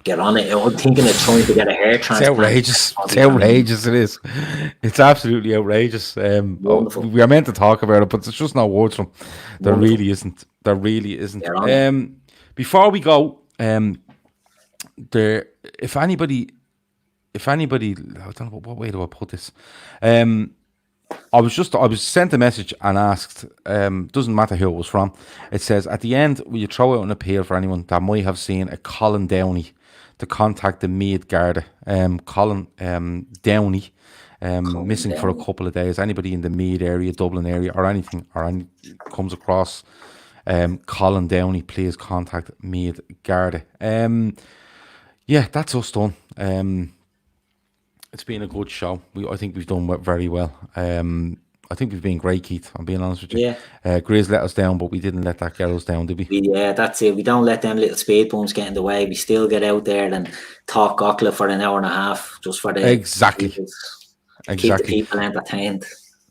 get on it. I'm thinking of trying to get a hair transplant. It's outrageous. It is. It's absolutely outrageous. We are meant to talk about it, but there's just no words from. There really isn't. Before we go, if anybody, I don't know what way do I put this. I was sent a message and asked, doesn't matter who it was from. It says, at the end, will you throw out an appeal for anyone that might have seen a Colin Downey to contact the Mead Garda? Colin Downey, missing for a couple of days. Anybody in the Mead area, Dublin area, or anything, comes across Colin Downey, please contact Mead Garda. That's us done. It's been a good show. I think we've done very well. I think we've been great, Keith. I'm being honest with you. Yeah. Grizz let us down, but we didn't let that get us down, did we? Yeah, that's it. We don't let them little speed bumps get in the way. We still get out there and talk Gockler for an hour and a half just for the Exactly. keep the people entertained.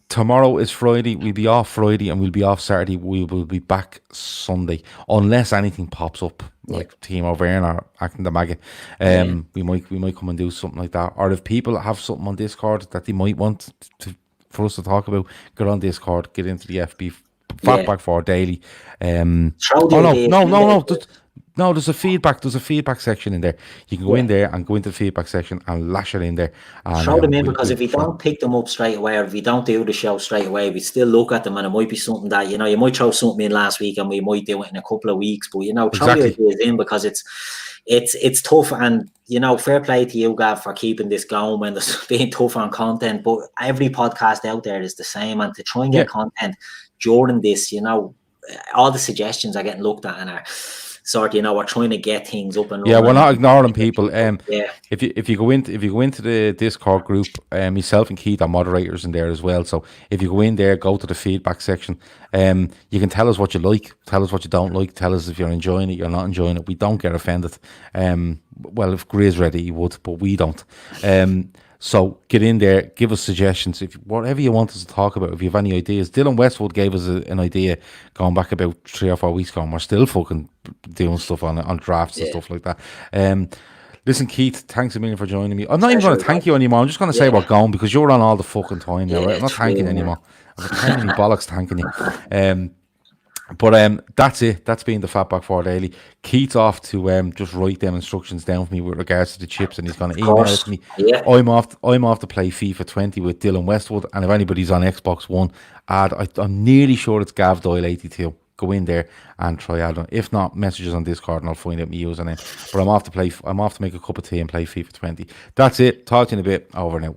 Tomorrow is Friday. We'll be off Friday and we'll be off Saturday. We will be back Sunday, unless anything pops up, like Timo, Werner acting the maggot. We might come and do something like that. Or if people have something on Discord that they might want for us to talk about, get on Discord, get into the FB Fatback 4 daily. No, there's a feedback section in there. You can go in there and go into the feedback section and lash it in there. And, throw them in, because if we don't pick them up straight away, or if we don't do the show straight away, we still look at them, and it might be something that, you know, you might throw something in last week and we might do it in a couple of weeks, but, you know, throw the ideas in, because it's tough. And, you know, fair play to you, Gav, for keeping this going when there's being tough on content, but every podcast out there is the same, and to try and get content during this, you know, all the suggestions are getting looked at and are sort of, you know, we're trying to get things up and running. Yeah, we're not ignoring people. If you go into the Discord group, myself and Keith are moderators in there as well. So if you go in there, go to the feedback section. You can tell us what you like, tell us what you don't like, tell us if you're enjoying it, you're not enjoying it. We don't get offended. Well, if Grizz ready, he would, but we don't. So get in there, give us suggestions, if whatever you want us to talk about. If you have any ideas, Dylan Westwood gave us an idea going back about 3 or 4 weeks ago, and we're still fucking doing stuff on drafts and stuff like that. Listen, Keith, thanks a million for joining me. I'm not even going to thank you anymore. I'm just going to say we're gone, because you're on all the fucking time now, right? I'm not thanking anymore. I'm thanking you, bollocks thanking you. But that's it. That's been the Fatback 4 Daily. Keith's off to just write them instructions down for me with regards to the chips, and he's going to email it to me. Yeah. I'm off to play FIFA 20 with Dylan Westwood, and if anybody's on Xbox One, I'm nearly sure it's Gav Doyle 82. Go in there and try add on. If not, messages on Discord and I'll find out my username. But I'm off to make a cup of tea and play FIFA 20. That's it. Talk to you in a bit. Over now.